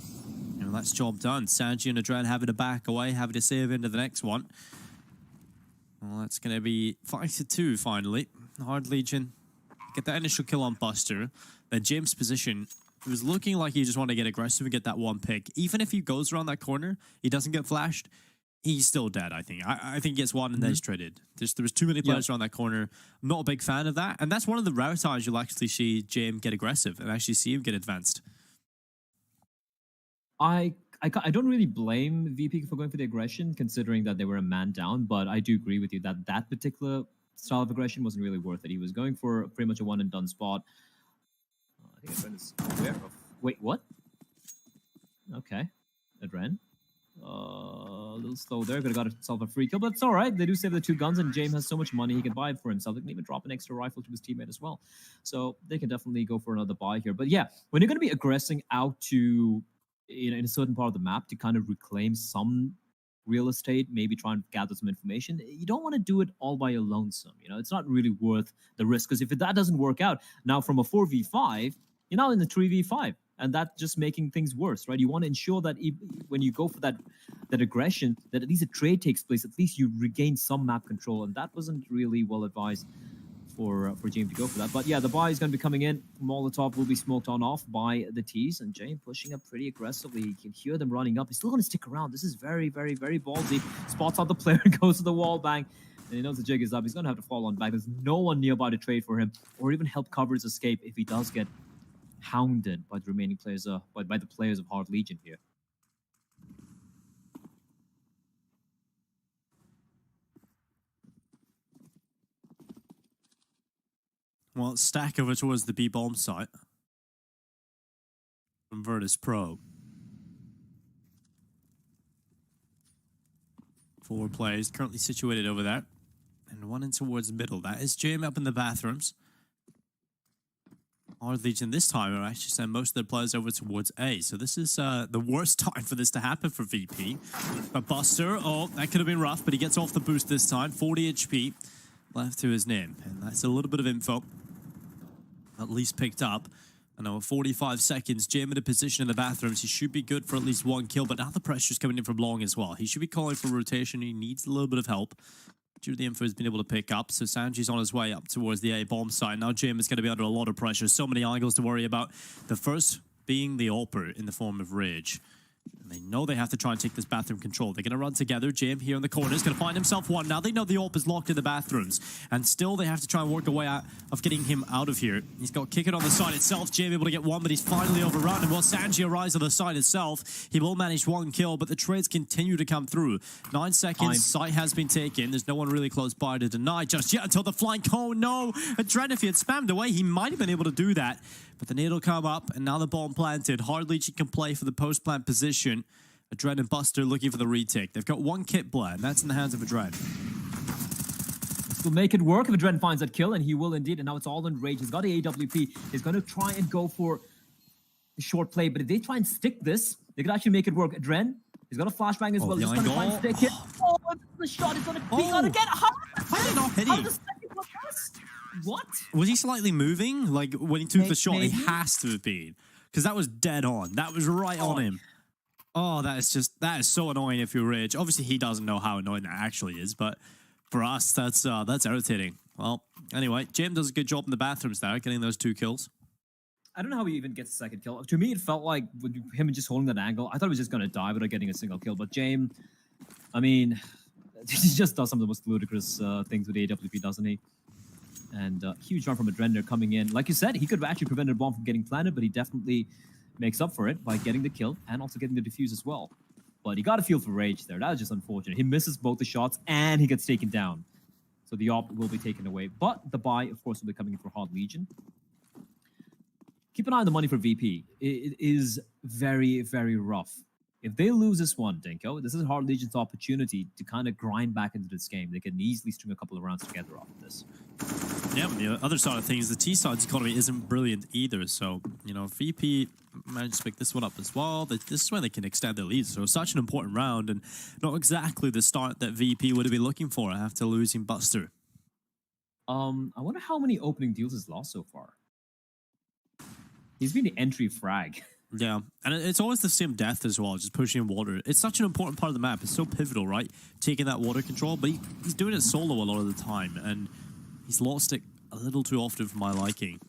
And that's job done. Sanji and Adren having to back away, having to save into the next one. Well, that's going to be 5-2 finally. Hard Legion get that initial kill on Buster. Then James' position, it was looking like he just wanted to get aggressive and get that one pick. Even if he goes around that corner, he doesn't get flashed, he's still dead, I think. I think he gets one and then he's traded. There was too many players around that corner. I'm not a big fan of that. And that's one of the rare times you'll actually see James get aggressive and actually see him get advanced. I don't really blame VP for going for the aggression, considering that they were a man down, but I do agree with you that that particular style of aggression wasn't really worth it. He was going for pretty much a one-and-done spot. I think Adren is aware of... Wait, what? Okay. Adren. A little slow there. Could have got himself a free kill, but it's all right. They do save the 2 guns, and James has so much money he can buy it for himself. He can even drop an extra rifle to his teammate as well. So they can definitely go for another buy here. But yeah, when you're going to be aggressing out to... in a certain part of the map to kind of reclaim some real estate, maybe try and gather some information, you don't want to do it all by your lonesome. You know, it's not really worth the risk, because if that doesn't work out, now from a 4v5, you're now in the 3v5, and that's just making things worse, right? You want to ensure that when you go for that aggression, that at least a trade takes place, at least you regain some map control, and that wasn't really well advised for James to go for that. But yeah, the buy is going to be coming in. Molotov will be smoked on off by the T's, and James pushing up pretty aggressively. You can hear them running up. He's still going to stick around. This is very, very, very ballsy. Spots out the player, goes to the wall, bang, and he knows the jig is up. He's going to have to fall on back. There's no one nearby to trade for him or even help cover his escape if he does get hounded by the remaining players, by the players of Hard Legion here. Well, stack over towards the B bomb site from Virtus.pro. 4 players currently situated over there, and one in towards the middle. That is Jim up in the bathrooms. Hard Legion this time are actually send most of their players over towards A. So this is the worst time for this to happen for VP. But Buster, oh, that could have been rough, but he gets off the boost this time. 40 HP left to his name. And that's a little bit of info at least picked up. I know, 45 seconds, Jim in a position in the bathrooms. He should be good for at least one kill, but now the pressure's coming in from long as well. He should be calling for rotation. He needs a little bit of help due to the info he's been able to pick up. So Sanji's on his way up towards the A bomb site. Now Jim is going to be under a lot of pressure. So many angles to worry about. The first being the AWPer in the form of Rage. And they know they have to try and take this bathroom control. They're going to run together. Jim here in the corner is going to find himself one. Now they know the AWP is locked in the bathrooms. And still they have to try and work a way out of getting him out of here. He's got kick it on the side itself. Jim able to get one, but he's finally overrun. And while Sanji arrives on the side itself, he will manage one kill, but the trades continue to come through. 9 seconds. Site has been taken. There's no one really close by to deny just yet until the flank. Oh no! Adren, if he had spammed away, he might have been able to do that. But the nade will come up, and now the bomb planted. Hard Legion can play for the post-plant position. Adren and Buster looking for the retake. They've got one kit blend, and that's in the hands of Adren. Will make it work if Adren finds that kill, and he will indeed. And now it's all in Rage. He's got a AWP. He's going to try and go for the short play, but if they try and stick this, they could actually make it work. Adren, he's got a flashbang as well. He's going to try and stick it. Oh, the shot is going to be on again. How did it not hit him? What? Was he slightly moving? Like when he took the shot, he has to have been. Because that was dead on. That was right on him. Oh, that is so annoying if you're Rage. Obviously, he doesn't know how annoying that actually is, but for us, that's irritating. Well, anyway, Jim does a good job in the bathrooms there, getting those 2 kills. I don't know how he even gets a second kill. To me, it felt like with him just holding that angle, I thought he was just going to die without getting a single kill. But James, I mean, he just does some of the most ludicrous things with AWP, doesn't he? And huge run from Adren coming in. Like you said, he could have actually prevented a bomb from getting planted, but he definitely makes up for it by getting the kill and also getting the defuse as well. But you got to feel for Rage there. That was just unfortunate. He misses both the shots and he gets taken down. So the AWP will be taken away. But the buy, of course, will be coming in for Hard Legion. Keep an eye on the money for VP. It is very, very rough. If they lose this one, Dinko, this is Hard Legion's opportunity to kind of grind back into this game. They can easily string a couple of rounds together off of this. Yeah, but the other side of things, the T-side's economy isn't brilliant either. So, you know, VP managed to pick this one up as well. This is when they can extend their lead. So it's such an important round and not exactly the start that VP would have been looking for after losing Buster. I wonder how many opening deals he's lost so far. He's been the entry frag. Yeah, and it's always the same death as well, just pushing in water. It's such an important part of the map. It's so pivotal, right? Taking that water control, but he's doing it solo a lot of the time, and he's lost it a little too often for my liking.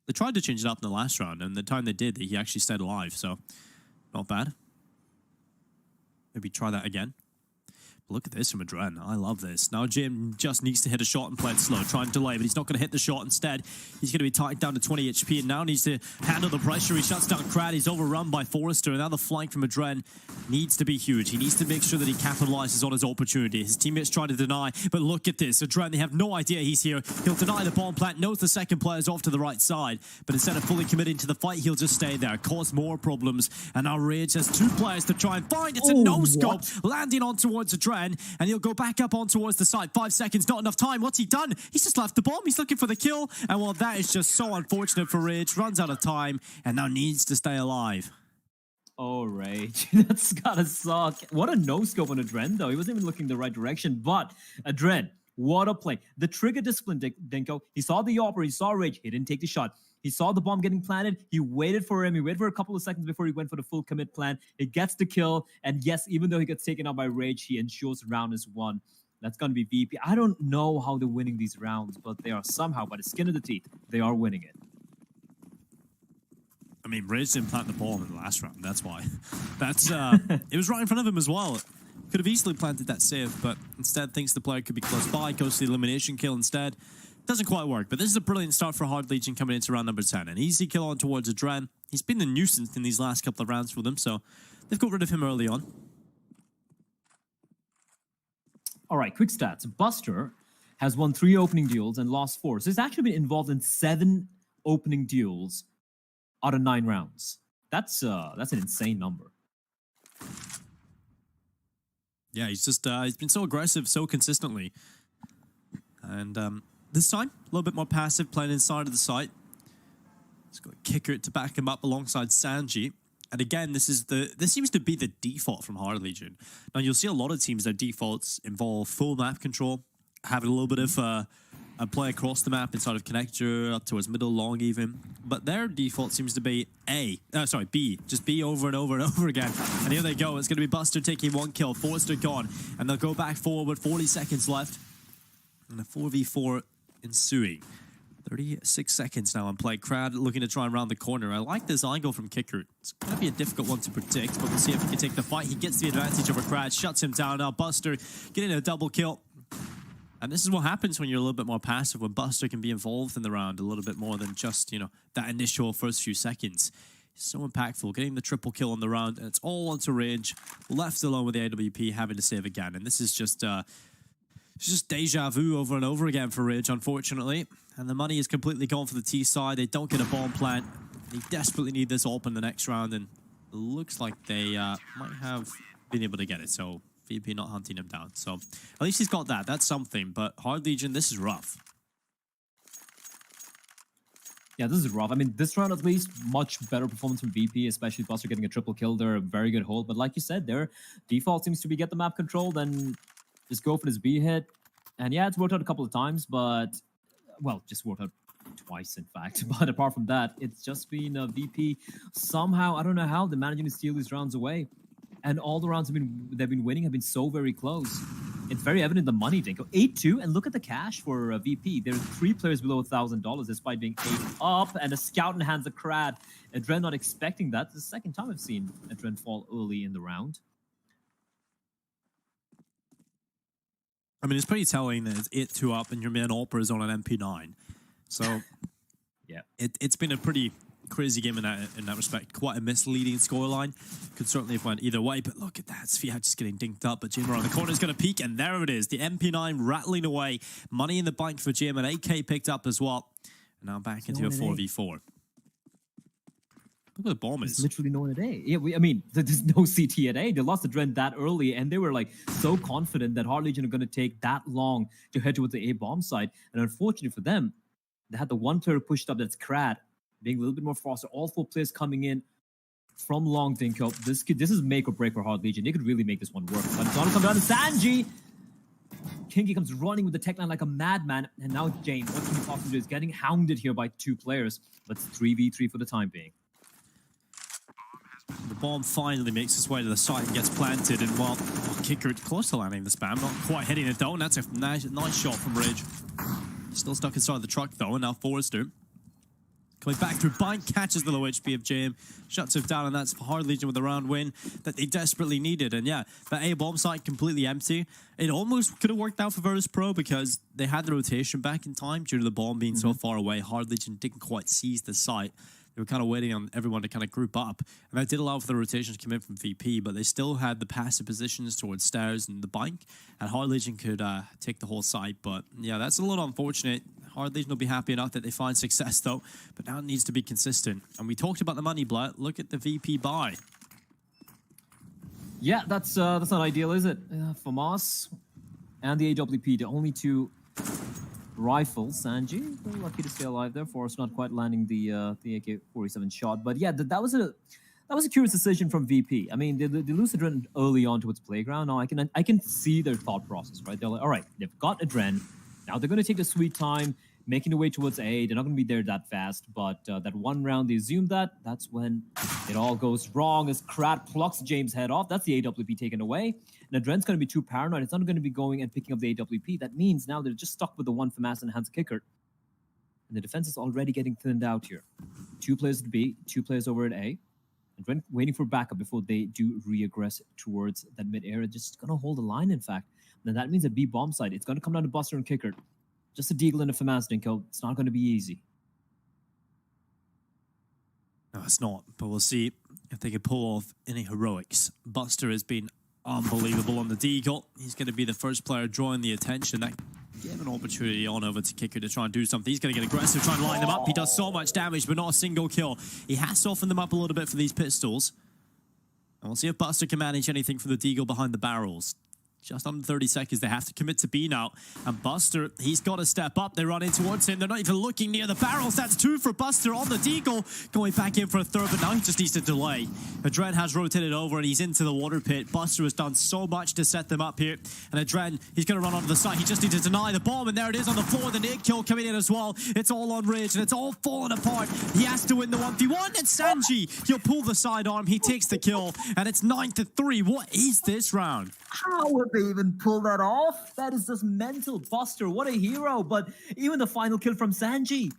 They tried to change it up in the last round, and the time they did, he actually stayed alive, so not bad. Maybe try that again. Look at this from Adren. I love this. Now Jim just needs to hit a shot and play it slow. Try and delay, but he's not going to hit the shot. Instead, he's going to be tied down to 20 HP and now needs to handle the pressure. He shuts down Krad. He's overrun by Forrester. And now the flank from Adren needs to be huge. He needs to make sure that he capitalizes on his opportunity. His teammates try to deny, but look at this. Adren, they have no idea he's here. He'll deny the bomb plant, knows the second player's off to the right side, but instead of fully committing to the fight, he'll just stay there, cause more problems. And now Rage has 2 players to try and find. It's a no-scope, landing on towards Adren, and he'll go back up on towards the side. 5 seconds, not enough time. What's he done? He's just left the bomb. He's looking for the kill. And well, that is just so unfortunate for Rage. Runs out of time and now needs to stay alive. Oh, Rage. That's gotta suck. What a no-scope on Adren, though. He wasn't even looking the right direction. But Adren, what a play. The trigger discipline, Dinko. He saw the AWPer. He saw Rage. He didn't take the shot. He saw the bomb getting planted. He waited for him. He waited for a couple of seconds before he went for the full commit plan. He gets the kill. And yes, even though he gets taken out by Rage, he ensures round is won. That's going to be VP. I don't know how they're winning these rounds, but they are somehow, by the skin of the teeth, they are winning it. I mean, Rage didn't plant the bomb in the last round. That's why. That's it was right in front of him as well. Could have easily planted that save, but instead thinks the player could be close by. Goes to the elimination kill instead. Doesn't quite work, but this is a brilliant start for Hard Legion coming into round number 10. An easy kill on towards Adren. He's been the nuisance in these last couple of rounds for them, so they've got rid of him early on. All right, quick stats. Buster has won 3 opening duels and lost 4. So he's actually been involved in 7 opening duels out of 9 rounds. That's an insane number. Yeah, he's just he's been so aggressive so consistently. And this time, a little bit more passive, playing inside of the site. He's got Kicker to back him up alongside Sanji. And again, this seems to be the default from Hard Legion. Now, you'll see a lot of teams, their defaults involve full map control, having a little bit of a play across the map inside of connector, up towards middle, long even. But their default seems to be B. Just B over and over and over again. And here they go. It's going to be Buster taking 1 kill, Forrester gone. And they'll go back forward, 40 seconds left. And a 4v4 ensuing. 36 seconds now on play. Crowd looking to try and round the corner. I like this angle from Kicker. It's going to be a difficult one to predict, but we'll see if he can take the fight. He gets the advantage over Crowd, shuts him down. Now Buster getting a double kill. And this is what happens when you're a little bit more passive, when Buster can be involved in the round a little bit more than just, you know, that initial first few seconds. He's so impactful, getting the triple kill on the round, and it's all onto Rage, left alone with the AWP, having to save again. And this is just deja vu over and over again for Rage, unfortunately. And the money is completely gone for the T side. They don't get a bomb plant. They desperately need this AWP in the next round, and it looks like they might have been able to get it. So VP not hunting him down. So at least he's got that. That's something. But Hard Legion, this is rough. Yeah, this is rough. I mean, this round at least, much better performance from VP, especially Buster getting a triple kill there. A very good hold. But like you said, their default seems to be get the map controlled and just go for this B hit. And yeah, it's worked out a couple of times, but, well, just worked out twice, in fact. But apart from that, it's just been a VP. Somehow, I don't know how, they're managing to steal these rounds away. And all the rounds they've been winning have been so very close. It's very evident the money, Dinko. 8-2, and look at the cash for VP. There are 3 players below $1,000 despite being 8 up, and a scout in hands of Crad. Adren not expecting that. It's the second time I've seen Adren fall early in the round. I mean, it's pretty telling that it's 8-2 up and your main AWPer is on an MP9. So, yeah, it's been a pretty crazy game in that respect. Quite a misleading scoreline. Could certainly have went either way, but look at that. Sviat just getting dinked up, but Jim around the corner is going to peek, and there it is. The MP9 rattling away. Money in the bank for Jim, and AK picked up as well. And now back into a 4v4. Look at the bomb is. There's literally no one at A. Yeah, I mean, there's no CT at A. They lost the Dren that early, and they were like so confident that Hard Legion are going to take that long to head towards the A bomb site. And unfortunately for them, they had the one player pushed up, that's Crad, being a little bit more faster. All 4 players coming in from long, Dinko. This is make or break for Hard Legion. They could really make this one work. But it's going to come down to Sanji. Kinky comes running with the tech line like a madman. And now James, what can you possibly do? Is getting hounded here by 2 players. But it's 3v3 for the time being. The bomb finally makes its way to the site and gets planted, and well, Kicker close to landing the spam, not quite hitting it though, and that's a nice shot from Rage. Still stuck inside the truck though, and now Forrester coming back through bind, catches the low HP of James, shuts him down, and that's Hard Legion with a round win that they desperately needed. And yeah, that A bomb site completely empty. It almost could have worked out for Virtus.pro because they had the rotation back in time due to the bomb being so far away. Hard Legion didn't quite seize the site. They were kind of waiting on everyone to kind of group up. And that did allow for the rotations to come in from VP, but they still had the passive positions towards stairs and the bank. And Hard Legion could take the whole site. But yeah, that's a little unfortunate. Hard Legion will be happy enough that they find success though. But now it needs to be consistent. And we talked about the money, Blatt. Look at the VP buy. Yeah, that's not ideal, is it? FAMAS and the AWP, the only 2 rifles. Sanji, lucky to stay alive there. Forrest not quite landing the AK-47 shot, but yeah, that was a curious decision from VP. I mean, they lose Adren early on towards playground. Now I can see their thought process, right? They're like, all right, they've got Adren. Now they're going to take the sweet time, making their way towards A. They're not going to be there that fast, but that one round they assumed that's when it all goes wrong as Krat plucks James' head off. That's the AWP taken away. And Adren's going to be too paranoid. It's not going to be going and picking up the AWP. That means now they're just stuck with the one FAMAS and Hans Kicker. And the defense is already getting thinned out here. 2 players at B, 2 players over at A. Adren waiting for backup before they do re-aggress towards that mid-area. Just going to hold the line, in fact. And that means at B bomb side, it's going to come down to Buster and Kicker. Just a deagle and a FAMAS, Dinko. It's not going to be easy. No, it's not. But we'll see if they can pull off any heroics. Buster has been unbelievable on the deagle. He's going to be the first player drawing the attention. That gave an opportunity on over to Kicker to try and do something. He's going to get aggressive, try and line them up. He does so much damage, but not a single kill. He has softened them up a little bit for these pistols. And we'll see if Buster can manage anything from the deagle behind the barrels. Just under 30 seconds. They have to commit to B now. And Buster, he's got to step up. They run in towards him. They're not even looking near the barrels. That's 2 for Buster on the deagle. Going back in for a third, but now he just needs to delay. Adren has rotated over and he's into the water pit. Buster has done so much to set them up here. And Adren, he's going to run onto the side. He just needs to deny the bomb. And there it is on the floor. The nade kill coming in as well. It's all on Ridge and it's all falling apart. He has to win the 1v1. And Sanji, he'll pull the sidearm. He takes the kill. And it's 9-3. What is this round? How would they even pull that off? That is just mental. Buster, what a hero. But even the final kill from Sanji.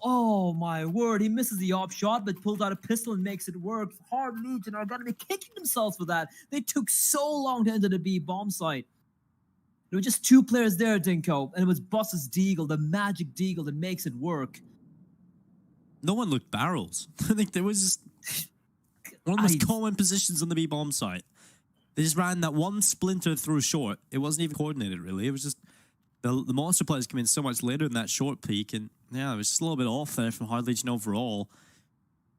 Oh my word, he misses the op shot, but pulls out a pistol and makes it work. Hard Legion are going to be kicking themselves for that. They took so long to enter the B bomb site. There were just 2 players there, Dinko, and it was Buster's deagle, the magic deagle that makes it work. No one looked barrels. I think there was just one of the most common positions on the B bomb site. They just ran that one splinter through short. It wasn't even coordinated, really. It was just the monster players came in so much later in that short peak, and yeah, it was just a little bit off there from Hard Legion overall.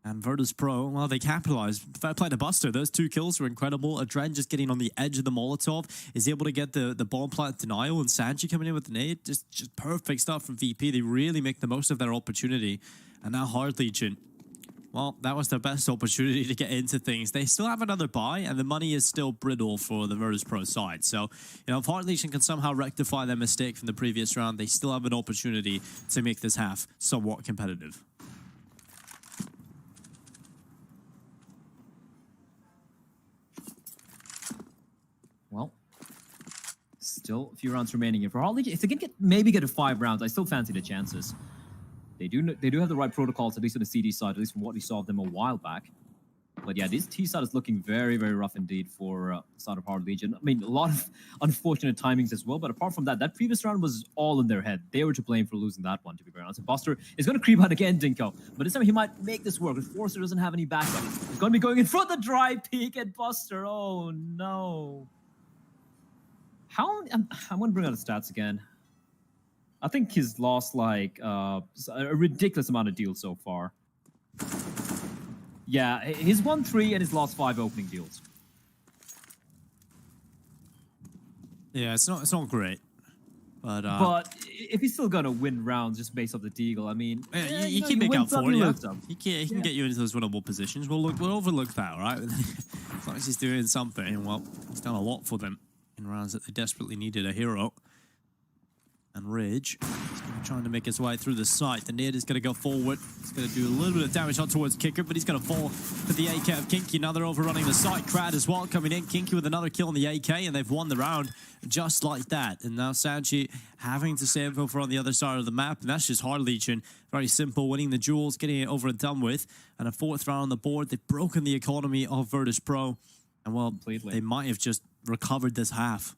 And Virtus.pro, well, they capitalized. Fair play to Buster. Those 2 kills were incredible. Adren just getting on the edge of the Molotov is able to get the bomb plant denial, and Sanji coming in with the nade. Just perfect stuff from VP. They really make the most of their opportunity. And now Hard Legion, well, that was their best opportunity to get into things. They still have another buy, and the money is still brittle for the Virtus.pro side. So, you know, if Hard Legion can somehow rectify their mistake from the previous round, they still have an opportunity to make this half somewhat competitive. Well, still a few rounds remaining here for Hard Legion. If they can maybe get to 5 rounds, I still fancy the chances. They do have the right protocols, at least on the CD side, at least from what we saw of them a while back. But yeah, this T side is looking very, very rough indeed for the side of Hard Legion. I mean, a lot of unfortunate timings as well, but apart from that, that previous round was all in their head. They were to blame for losing that one, to be very honest. And Buster is going to creep out again, Dinko. But this time he might make this work. Forcer doesn't have any backup. He's going to be going in for the dry peek at Buster. Oh, no. I'm going to bring out the stats again. I think he's lost like a ridiculous amount of deals so far. Yeah, he's won 3 and he's lost 5 opening deals. Yeah, it's not great. But if he's still gonna win rounds just based off the deagle, I mean, you can make up for it. Yeah. He can get you into those winnable positions. We'll overlook that, right? As long as he's doing something, well, he's done a lot for them in rounds that they desperately needed a hero. And Ridge is trying to make his way through the site. The nade is going to go forward. He's going to do a little bit of damage on towards Kicker, but he's going to fall for the AK of Kinky. Now they're overrunning the site. Crad as well coming in. Kinky with another kill on the AK, and they've won the round just like that. And now Sanji having to save over on the other side of the map, and that's just Hard Legion. Very simple, winning the duels, getting it over and done with. And a 4th round on the board. They've broken the economy of Virtus.pro. And well, completely. They might have just recovered this half.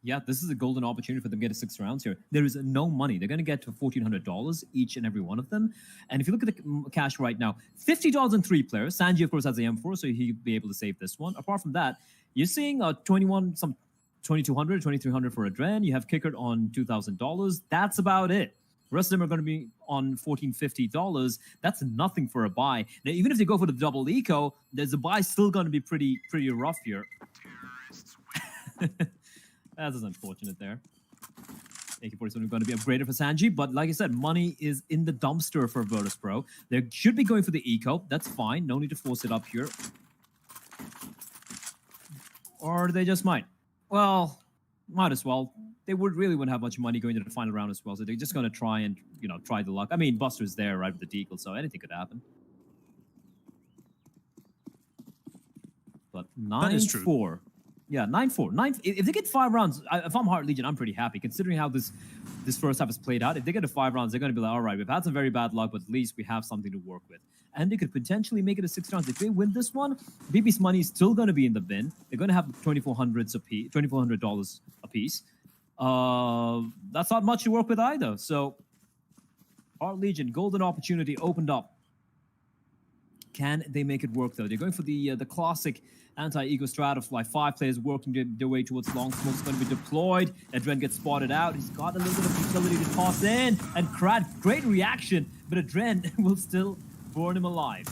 Yeah, this is a golden opportunity for them to get to 6 rounds here. There is no money. They're going to get to $1,400 each and every one of them. And if you look at the cash right now, $50 on 3 players. Sanji, of course, has the M4, so he'll be able to save this one. Apart from that, you're seeing $2,200, $2,300 for Adren. You have Kicker on $2,000. That's about it. The rest of them are going to be on $1,450. That's nothing for a buy. Now, even if they go for the double eco, there's a buy still going to be pretty rough here. That is unfortunate there. AK-47 is going to be upgraded for Sanji, but like I said, money is in the dumpster for Virtus.pro. They should be going for the eco. That's fine. No need to force it up here. Or they just might. Well, might as well. They wouldn't have much money going into the final round as well, so they're just going to try and, try the luck. I mean, Buster's there, right, with the deagle, so anything could happen. But 9-4. Yeah, 9-4. If they get 5 rounds, if I'm Hard Legion, I'm pretty happy, considering how this first half has played out. If they get to 5 rounds, they're going to be like, all right, we've had some very bad luck, but at least we have something to work with. And they could potentially make it to 6 rounds. If they win this one, BB's money is still going to be in the bin. They're going to have $2,400 a piece. That's not much to work with either. So, Hard Legion, golden opportunity opened up. Can they make it work, though? They're going for the classic anti-ego strat of like 5 players working their way towards long smoke. Is going to be deployed. Adren gets spotted out. He's got a little bit of utility to toss in. And Crad, great reaction, but Adren will still burn him alive.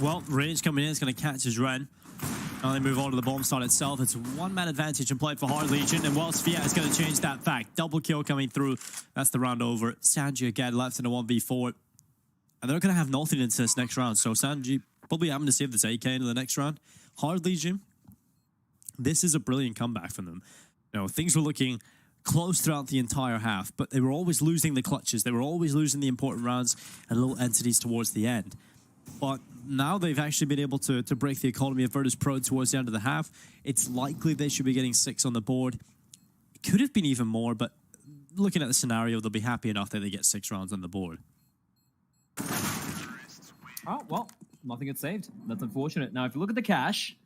Well, Rage coming in is going to catch Adren. Now they move on to the bomb site itself. It's one-man advantage in play for Hard Legion, and whilst Fiat is going to change that fact. Double kill coming through. That's the round over. Sanji again left in a 1v4. And they're going to have nothing into this next round. So Sanji probably having to save this AK into the next round. Hard Legion, this is a brilliant comeback from them. You know, things were looking close throughout the entire half, but they were always losing the clutches. They were always losing the important rounds and little entities towards the end. But now they've actually been able to break the economy of Virtus.pro towards the end of the half. It's likely they should be getting 6 on the board. It could have been even more, but looking at the scenario, they'll be happy enough that they get 6 rounds on the board. Oh, well, nothing gets saved. That's unfortunate. Now, if you look at the cash,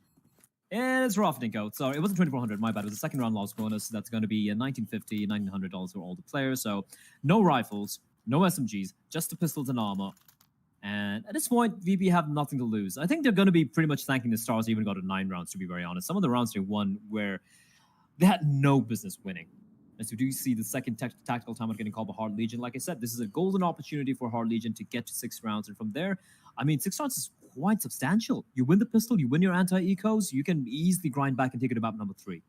it's rough, Nico. So it wasn't 2,400, my bad. It was a second round loss bonus. That's going to be $1,950, $1,900 for all the players. So no rifles, no SMGs, just the pistols and armor. And at this point, VP have nothing to lose. I think they're going to be pretty much thanking the stars they even got to 9 rounds, to be very honest. Some of the rounds they won where they had no business winning. As you do see the second tactical timeout getting called by Hard Legion. Like I said, this is a golden opportunity for Hard Legion to get to 6 rounds. And from there, I mean, 6 rounds is quite substantial. You win the pistol, you win your anti-ecos, you can easily grind back and take it to map number 3.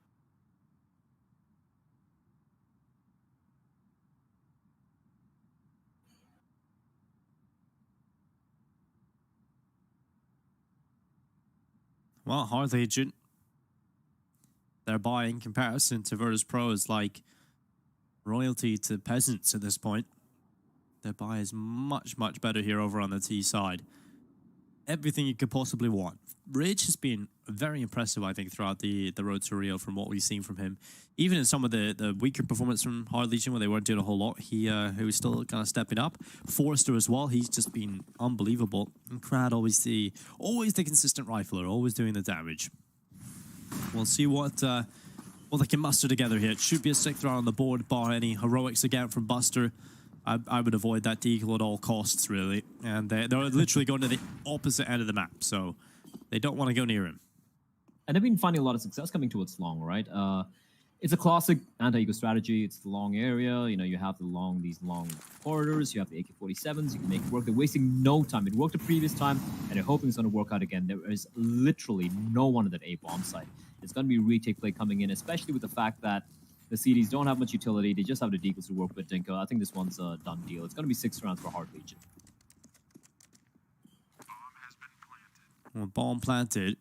Well, Hard Legion, their buy in comparison to Virtus.pro is like royalty to peasants at this point. Their buy is much, much better here over on the T side. Everything you could possibly want. Rage has been very impressive, I think, throughout the road to Rio from what we've seen from him. Even in some of the weaker performance from Hard Legion where they weren't doing a whole lot, he was still kind of stepping up. Forrester as well, he's just been unbelievable. And Crad always the consistent rifler, always doing the damage. We'll see what they can muster together here. It should be a 6th round on the board, bar any heroics again from Buster. I would avoid that deagle at all costs, really. And they're literally going to the opposite end of the map, so they don't want to go near him. And they've been finding a lot of success coming towards long, right? It's a classic anti-ego strategy. It's the long area. You know, you have these long corridors. You have the AK-47s. You can make it work. They're wasting no time. It worked the previous time, and they're hoping it's going to work out again. There is literally no one at that A-bomb site. It's going to be retake play coming in, especially with the fact that the CDs don't have much utility. They just have the deagles to work with Dinko. I think this one's a done deal. It's going to be 6 rounds for Hard Legion. Well, bomb planted.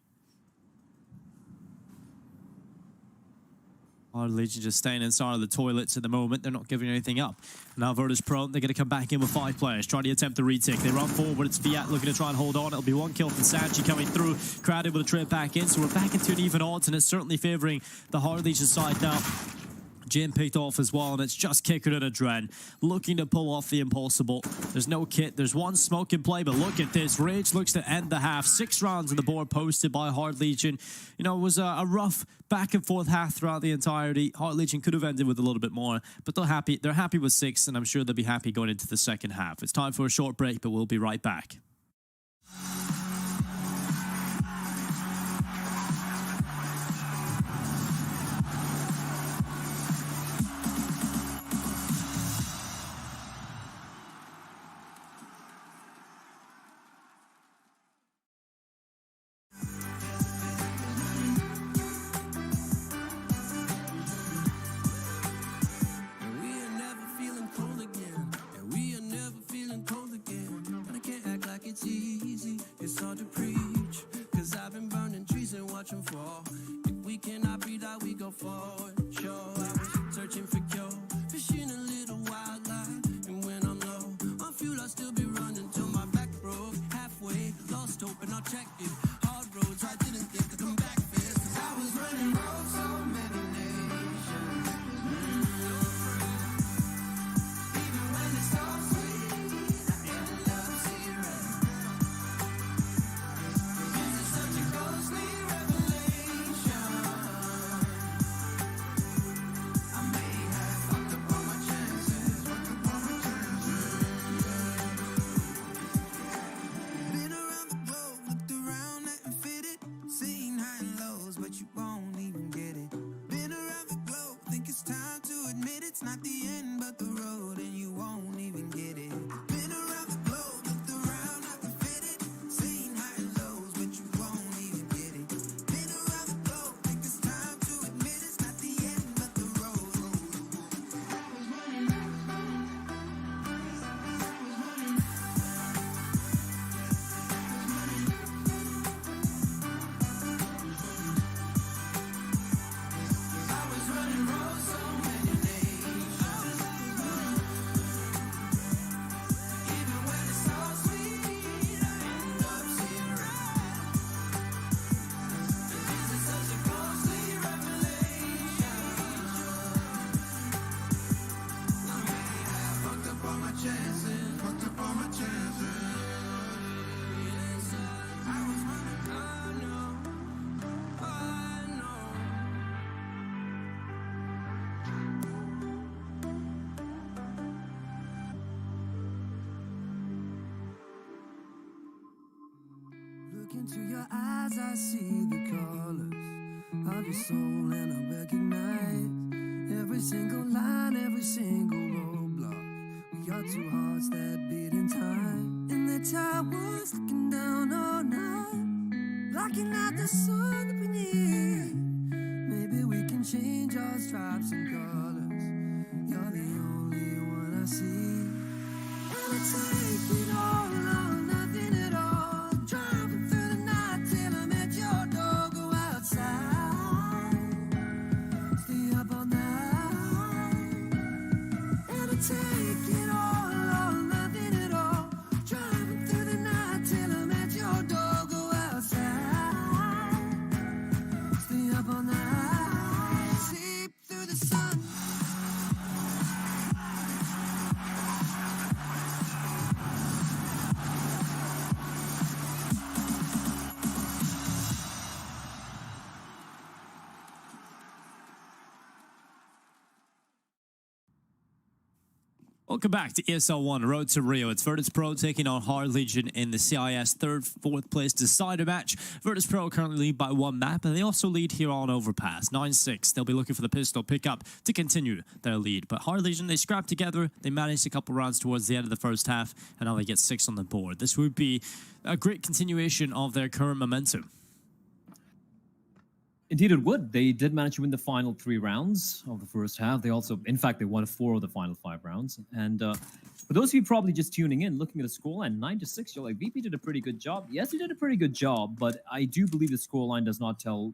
Hard Legion just staying inside of the toilets at the moment. They're not giving anything up. Now Virtus.pro, they're going to come back in with 5 players, trying to attempt the retake. They run forward. It's Fiat looking to try and hold on. It'll be 1 kill from Sanchi coming through. Crowd able to trade back in, so we're back into an even odds, and it's certainly favoring the Hard Legion side now. Jim picked off as well, and it's just Kicker and Adren looking to pull off the impossible. There's no kit. There's 1 smoke in play, but look at this. Rage looks to end the half. 6 rounds on the board posted by Hard Legion. You know, it was a rough back and forth half throughout the entirety. Hard Legion could have ended with a little bit more, but they're happy. They're happy with 6, and I'm sure they'll be happy going into the second half. It's time for a short break, but we'll be right back. look into your eyes, I see the colors of your soul, and I recognize every single line, every single roadblock. We are two hearts that beat in time, and the tide was looking down all night, blocking out the sun beneath. Maybe we can change our stripes and colors. You're the only one I see. And I take it all or nothing at all. Driving through the night till I'm at your door. Go outside, stay up all night. And I take it all or nothing at all. Driving through the night till I'm at your door. Go outside, stay up all night. Sleep through the sun. Welcome back to ESL 1, Road to Rio. It's Virtus.pro taking on Hard Legion in the CIS 3rd, 4th place decider match. Virtus.pro currently lead by 1 map, and they also lead here on Overpass. 9-6. They'll be looking for the pistol pickup to continue their lead. But Hard Legion, they scrapped together. They managed a couple rounds towards the end of the first half, and now they get 6 on the board. This would be a great continuation of their current momentum. Indeed, it would. They did manage to win the final 3 rounds of the first half. They also, in fact, they won 4 of the final 5 rounds. And for those of you probably just tuning in, looking at the scoreline, 9-6, you're like, VP did a pretty good job. Yes, he did a pretty good job, but I do believe the scoreline does not tell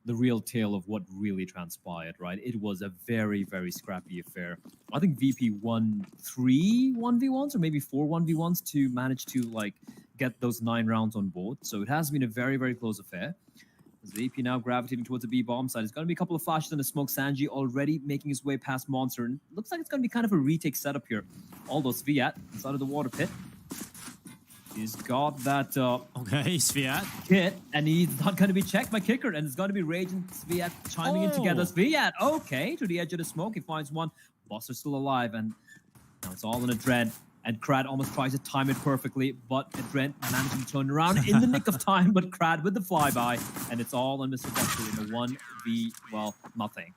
the real tale of what really transpired, right? It was a very, very scrappy affair. I think VP won 3 1v1s or maybe 4 1v1s to manage to, like, get those 9 rounds on board. So it has been a very, very close affair. As the AP now gravitating towards the B-bomb side. It's going to be a couple of flashes in the smoke. Sanji already making his way past Monster. And looks like it's going to be kind of a retake setup here. Although Sviat inside of the water pit. He's got that Okay, Sviat. kit, and he's not going to be checked by Kicker. And it's going to be Rage and Sviat chiming in together. Sviat, okay, to the edge of the smoke. He finds one. Boss still alive, and now it's all in a dread. And Krad almost tries to time it perfectly, but Adrent managing to turn around in the nick of time, but Krad with the flyby, and it's all on Mr. Buster in a 1v, well, nothing.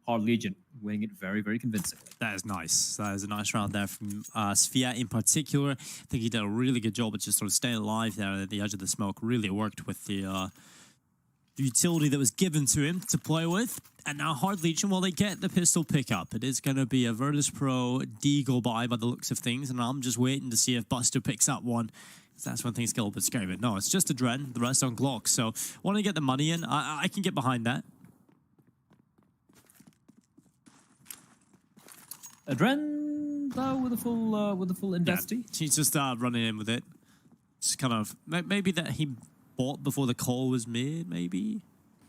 Hard Legion winning it very, very convincingly. That is nice. That is a nice round there from Sviat in particular. I think he did a really good job at just sort of staying alive there at the edge of the smoke. Really worked with the utility that was given to him to play with. And now Hard Legion, well, they get the pistol pickup. It is going to be a Virtus.pro Deagle by the looks of things, and I'm just waiting to see if Buster picks up one. That's when things get a little bit scary. But no, it's just a Dren, the rest on Glock. So want to get the money in. I can get behind that. Adren, though, with a full investy. Yeah, she's just running in with it. It's kind of maybe that he bought before the call was made, maybe.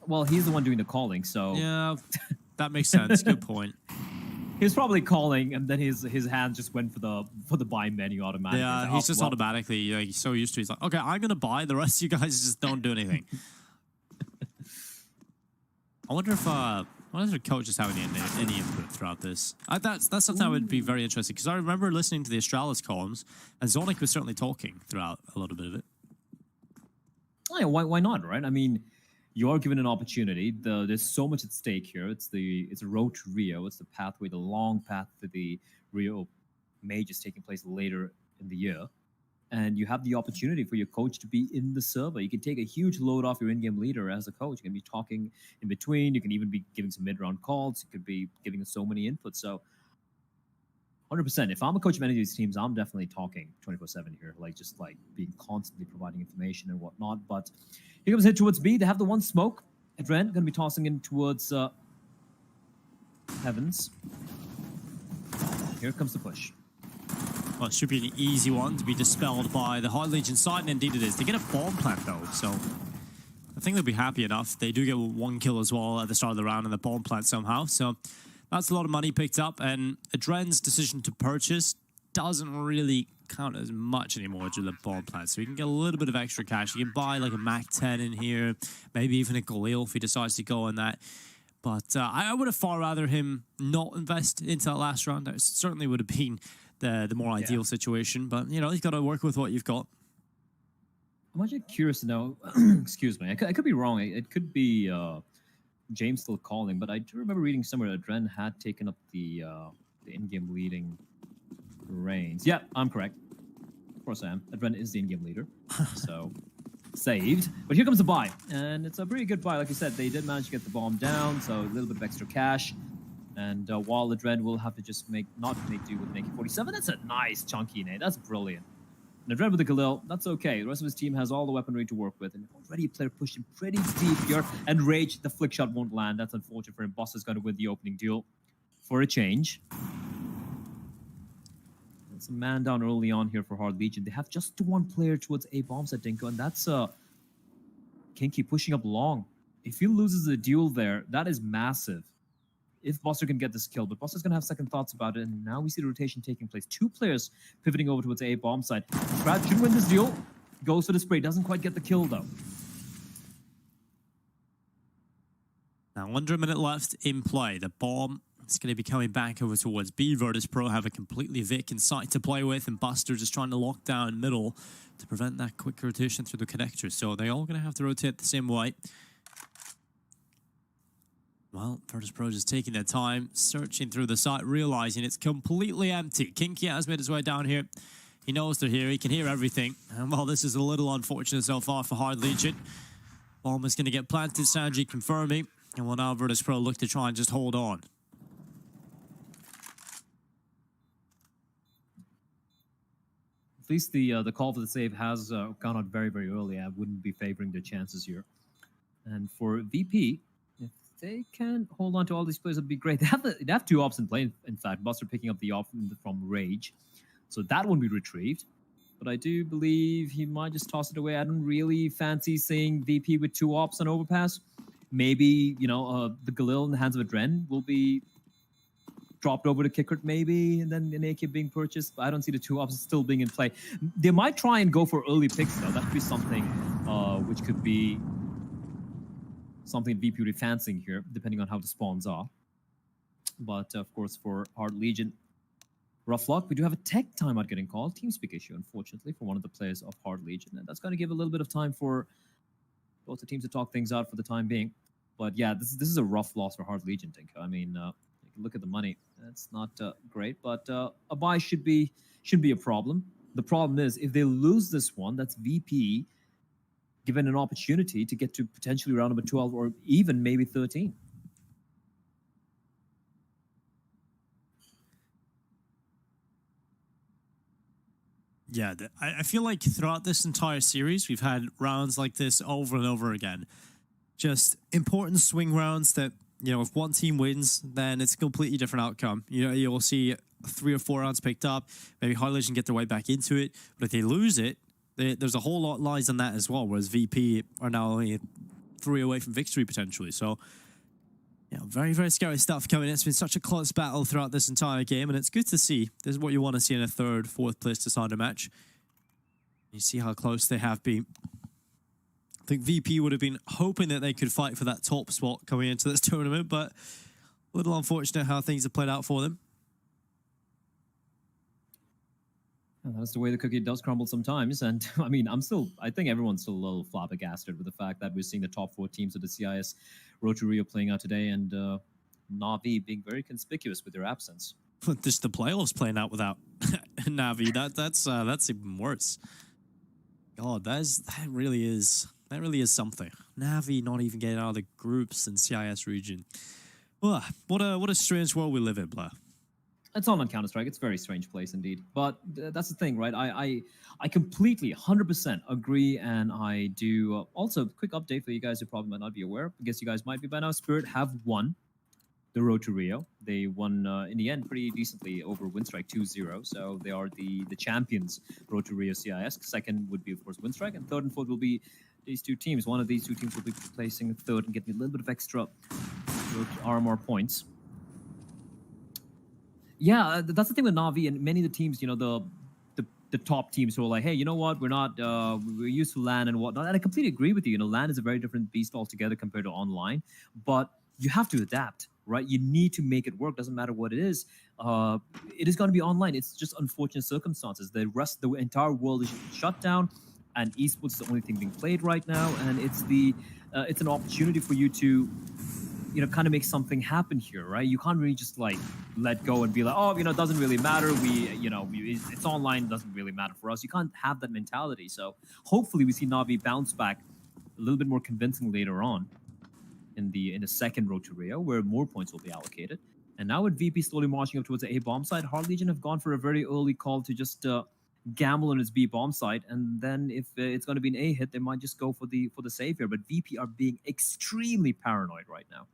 Well, he's the one doing the calling, so yeah, that makes sense. Good point. He was probably calling, and then his hand just went for the buy menu automatically. Yeah, he's just automatically he's so used to. He's like, okay, I'm gonna buy. The rest of you guys just don't do anything. I wonder if coach is having any input throughout this. That's something that would be very interesting, because I remember listening to the Astralis columns, and Zonic was certainly talking throughout a little bit of it. Oh, yeah, why not, right? I mean, you are given an opportunity. There's so much at stake here. It's a road to Rio. It's the pathway, the long path to the Rio majors taking place later in the year. And you have the opportunity for your coach to be in the server. You can take a huge load off your in-game leader as a coach. You can be talking in between. You can even be giving some mid-round calls. You could be giving so many inputs. So 100%. If I'm a coach of any of these teams, I'm definitely talking 24/7 here, just being constantly providing information and whatnot. But here comes hit towards B. They have the one smoke. Adren going to be tossing in towards Heavens. Here comes the push. Well, it should be an easy one to be dispelled by the Hard Legion side, and indeed it is. They get a bomb plant though, so I think they'll be happy enough. They do get 1 kill as well at the start of the round in the bomb plant somehow, so that's a lot of money picked up. And Adren's decision to purchase doesn't really count as much anymore due to the bomb plant, so he can get a little bit of extra cash. He can buy like a Mac 10 in here, maybe even a Galil if he decides to go on that. But I would have far rather him not invest into that last round. That certainly would have been the more ideal situation, but you know, he's got to work with what you've got. I'm actually curious to know. Excuse me, I could be wrong. It could be James still calling, but I do remember reading somewhere that Dren had taken up the in-game leading reins. Yeah, I'm correct. Of course I am. Dren is the in-game leader, so saved. But here comes the buy, and it's a pretty good buy. Like you said, they did manage to get the bomb down, so a little bit of extra cash. And while the Dread will have to just not make do with an AK-47, that's a nice chunky nade. That's brilliant. And the Dread with the Galil, that's okay. The rest of his team has all the weaponry to work with, and already a player pushing pretty deep here. And Rage, the flick shot won't land. That's unfortunate for him. Boss is going to win the opening duel for a change. It's a man down early on here for Hard Legion. They have just one player towards A bombs at Dinko, and that's Kinky pushing up long. If he loses the duel there, that is massive. If Buster can get this kill, but Buster's going to have second thoughts about it, and now we see the rotation taking place. Two players pivoting over towards A bomb side. Brad should win this duel. Goes for the spray. Doesn't quite get the kill, though. Now, under a minute left in play. The bomb is going to be coming back over towards B. Virtus.pro have a completely vacant site to play with, and Buster just trying to lock down middle to prevent that quick rotation through the connector. So they're all going to have to rotate the same way. Well, Virtus.pro just taking their time, searching through the site, realizing it's completely empty. Kinky has made his way down here. He knows they're here. He can hear everything. And while this is a little unfortunate so far for Hard Legion, bomb is going to get planted, Sanji confirming. And will now Virtus.pro look to try and just hold on. At least the call for the save has gone out very, very early. I wouldn't be favoring their chances here. And for VP, if they can hold on to all these players, it'd be great. They have two ops in play, in fact. Buster picking up the op from Rage. So that won't be retrieved. But I do believe he might just toss it away. I don't really fancy seeing VP with two ops on Overpass. Maybe, you know, the Galil in the hands of a Dren will be dropped over to Kickert maybe, and then an AK being purchased. But I don't see the two ops still being in play. They might try and go for early picks, though. That could be something which could be something VP would be fancying here, depending on how the spawns are. But, of course, for Hard Legion, rough luck. We do have a tech timeout getting called. TeamSpeak issue, unfortunately, for one of the players of Hard Legion. And that's going to give a little bit of time for both the teams to talk things out for the time being. But, yeah, this is a rough loss for Hard Legion, Tinko. I mean, you can look at the money. It's not great, but a buy should be a problem. The problem is, if they lose this one, that's VP given an opportunity to get to potentially round number 12 or even maybe 13. Yeah, I feel like throughout this entire series, we've had rounds like this over and over again. Just important swing rounds that, you know, if one team wins, then it's a completely different outcome. You know, you'll see 3 or 4 rounds picked up. Maybe Hard Legion get their way back into it. But if they lose it, there's a whole lot lies on that as well, whereas VP are now only 3 away from victory potentially. So, yeah, very, very scary stuff coming in. It's been such a close battle throughout this entire game, and it's good to see. This is what you want to see in a 3rd, 4th place decider match. You see how close they have been. I think VP would have been hoping that they could fight for that top spot coming into this tournament, but a little unfortunate how things have played out for them. And that's the way the cookie does crumble sometimes. And I mean, I think everyone's still a little flabbergasted with the fact that we're seeing the top 4 teams of the CIS Road to Rio playing out today, and NaVi being very conspicuous with their absence. Just the playoffs playing out without NaVi, that's even worse. God, that really is something. NaVi not even getting out of the groups in CIS region. Ugh, what a strange world we live in, blah. It's all on Counter-Strike. It's a very strange place indeed. But that's the thing, right? I completely, 100% agree, and I do. Also, quick update for you guys who probably might not be aware. I guess you guys might be by now. Spirit have won the Road to Rio. They won, in the end, pretty decently over Winstrike 2-0. So they are the champions, Road to Rio CIS. Second would be, of course, Winstrike. And 3rd and 4th will be these 2 teams. One of these 2 teams will be placing 3rd and getting a little bit of extra RMR points. Yeah, that's the thing with NaVi and many of the teams, you know, the top teams who are like, hey, you know what, we're used to LAN and whatnot. And I completely agree with you. You know, LAN is a very different beast altogether compared to online. But you have to adapt, right? You need to make it work. Doesn't matter what it is. It is going to be online. It's just unfortunate circumstances. The entire world is shut down. and esports is the only thing being played right now, and it's an opportunity for you to, you know, kind of make something happen here, right? You can't really just like let go and be like, oh, you know, it doesn't really matter. It's online, doesn't really matter for us. You can't have that mentality. So hopefully we see NaVi bounce back a little bit more convincing later on in the second road to Rio, where more points will be allocated. And now with VP slowly marching up towards the A bomb side, Hard Legion have gone for a very early call to just gamble on its B bomb side, and then if it's going to be an A hit, they might just go for the save here. But VP are being extremely paranoid right now.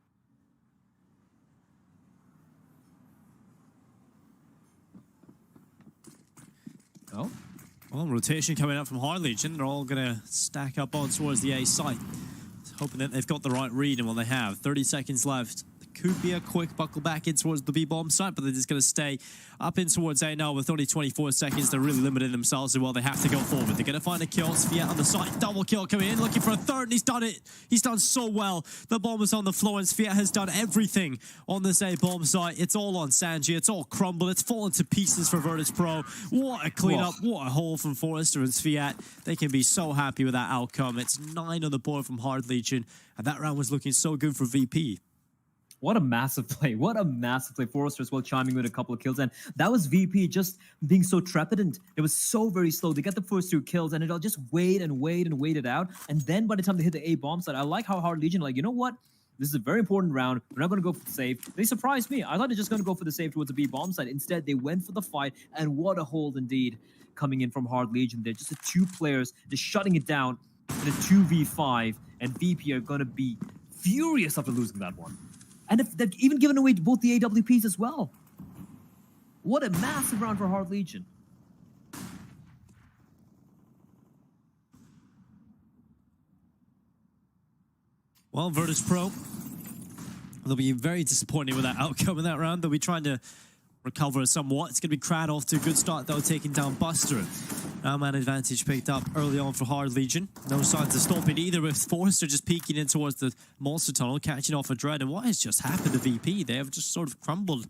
Oh, well, rotation coming out from Hard Legion. They're all going to stack up on towards the A site, hoping that they've got the right read, and what they have. 30 seconds left. Could be a quick buckle back in towards the B-bomb site, but they're just going to stay up in towards A now with only 24 seconds. They're really limiting themselves as well. They have to go forward. They're going to find a kill. Sviat on the site. Double kill coming in, looking for a third, and he's done it. He's done so well. The bomb is on the floor, and Sviat has done everything on this A-bomb site. It's all on Sanji. It's all crumbled. It's fallen to pieces for Virtus.pro. What a cleanup. What a haul from Forrester and Sviat. They can be so happy with that outcome. It's 9 on the board from Hard Legion, and that round was looking so good for VP. What a massive play. What a massive play. Forrester as well chiming with a couple of kills. And that was VP just being so trepidant. It was so very slow. They get the first 2 kills and it'll just wait and wait and wait it out. And then by the time they hit the A bomb side, I like how Hard Legion, like, you know what? This is a very important round. We're not going to go for the save. They surprised me. I thought they're just going to go for the save towards the B bomb side. Instead, they went for the fight. And what a hold indeed coming in from Hard Legion. They're just the 2 players just shutting it down in a 2v5. And VP are going to be furious after losing that one. And if they've even given away both the AWPs as well. What a massive round for Hard Legion. Well, Virtus.pro, they'll be very disappointed with that outcome in that round. They'll be trying to recover somewhat. It's going to be Crad off to a good start, though, taking down Buster. Now man advantage picked up early on for Hard Legion. No signs of stopping either, with Forrester just peeking in towards the monster tunnel, catching off a Dread. And what has just happened to VP? They have just sort of crumbled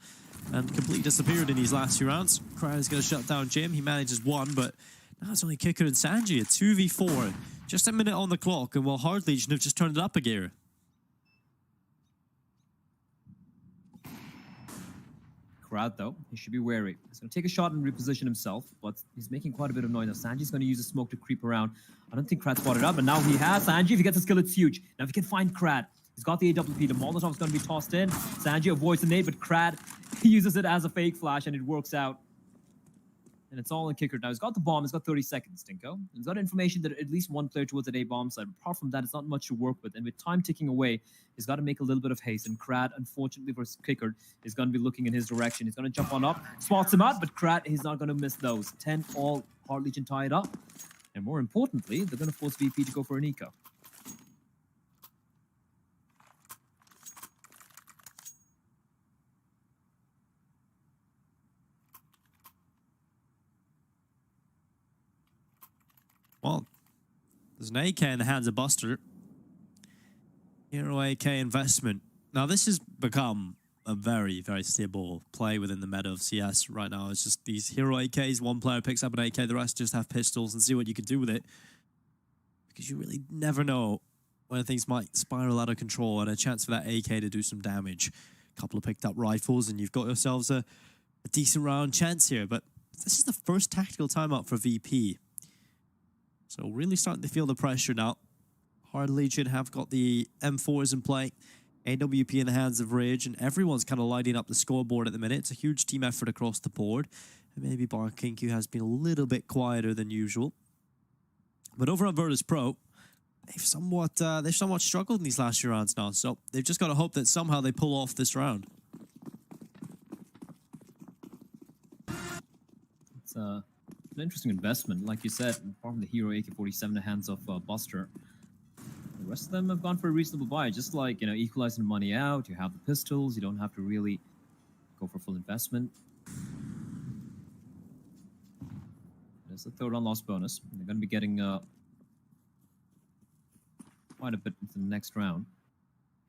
and completely disappeared in these last few rounds. Crad is going to shut down Jim. He manages 1, but now it's only Kicker and Sanji. A 2v4. Just a minute on the clock, and while Hard Legion have just turned it up a gear. Crowd, though, he should be wary. He's going to take a shot and reposition himself, but he's making quite a bit of noise. Now, Sanji's going to use the smoke to creep around. I don't think Crad spotted up, but now he has Sanji. If he gets a skill, it's huge. Now, if he can find Crad, he's got the AWP. The Molotov's going to be tossed in. Sanji avoids the nade, but Crad uses it as a fake flash, and it works out. And it's all in Kicker. Now, he's got the bomb. He's got 30 seconds, Stinko. He's got information that at least one player towards the A bomb side. Apart from that, it's not much to work with. And with time ticking away, he's got to make a little bit of haste. And Crad, unfortunately for Kicker, is going to be looking in his direction. He's going to jump on up, spots him out, but Crad, he's not going to miss those. 10 all, Hard Legion tied up. And more importantly, they're going to force VP to go for an eco. Well, there's an AK in the hands of Buster. Hero AK investment. Now, this has become a very, very stable play within the meta of CS right now. It's just these hero AKs. One player picks up an AK, the rest just have pistols, and see what you can do with it. Because you really never know when things might spiral out of control, and a chance for that AK to do some damage. A couple of picked up rifles, and you've got yourselves a decent round chance here. But this is the first tactical timeout for VP. So really starting to feel the pressure now. Hard Legion have got the M4s in play. AWP in the hands of Rage, and everyone's kind of lighting up the scoreboard at the minute. It's a huge team effort across the board. And maybe Barkinku has been a little bit quieter than usual. But over on Virtus.pro, they've somewhat struggled in these last few rounds now. So they've just got to hope that somehow they pull off this round. It's an interesting investment, like you said, apart from the hero AK-47 in the hands of Buster. The rest of them have gone for a reasonable buy, just like, you know, equalizing money out. You have the pistols, you don't have to really go for full investment. There's the third on-loss bonus. They're going to be getting quite a bit into the next round.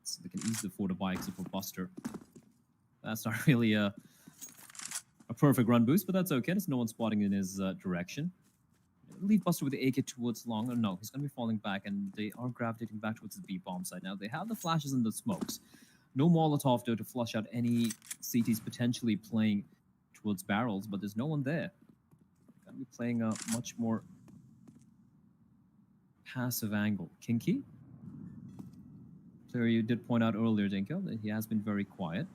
So they can easily afford a buy except for Buster. That's not really a perfect run boost, but that's okay. There's no one spotting in his direction. leave Buster with the AK towards long. Or no, he's going to be falling back, and they are gravitating back towards the B-bomb side. Now, they have the flashes and the smokes. No Molotov, though, to flush out any CTs potentially playing towards barrels, but there's no one there. Going to be playing a much more passive angle. Kinky? So you did point out earlier, Dinko, that he has been very quiet.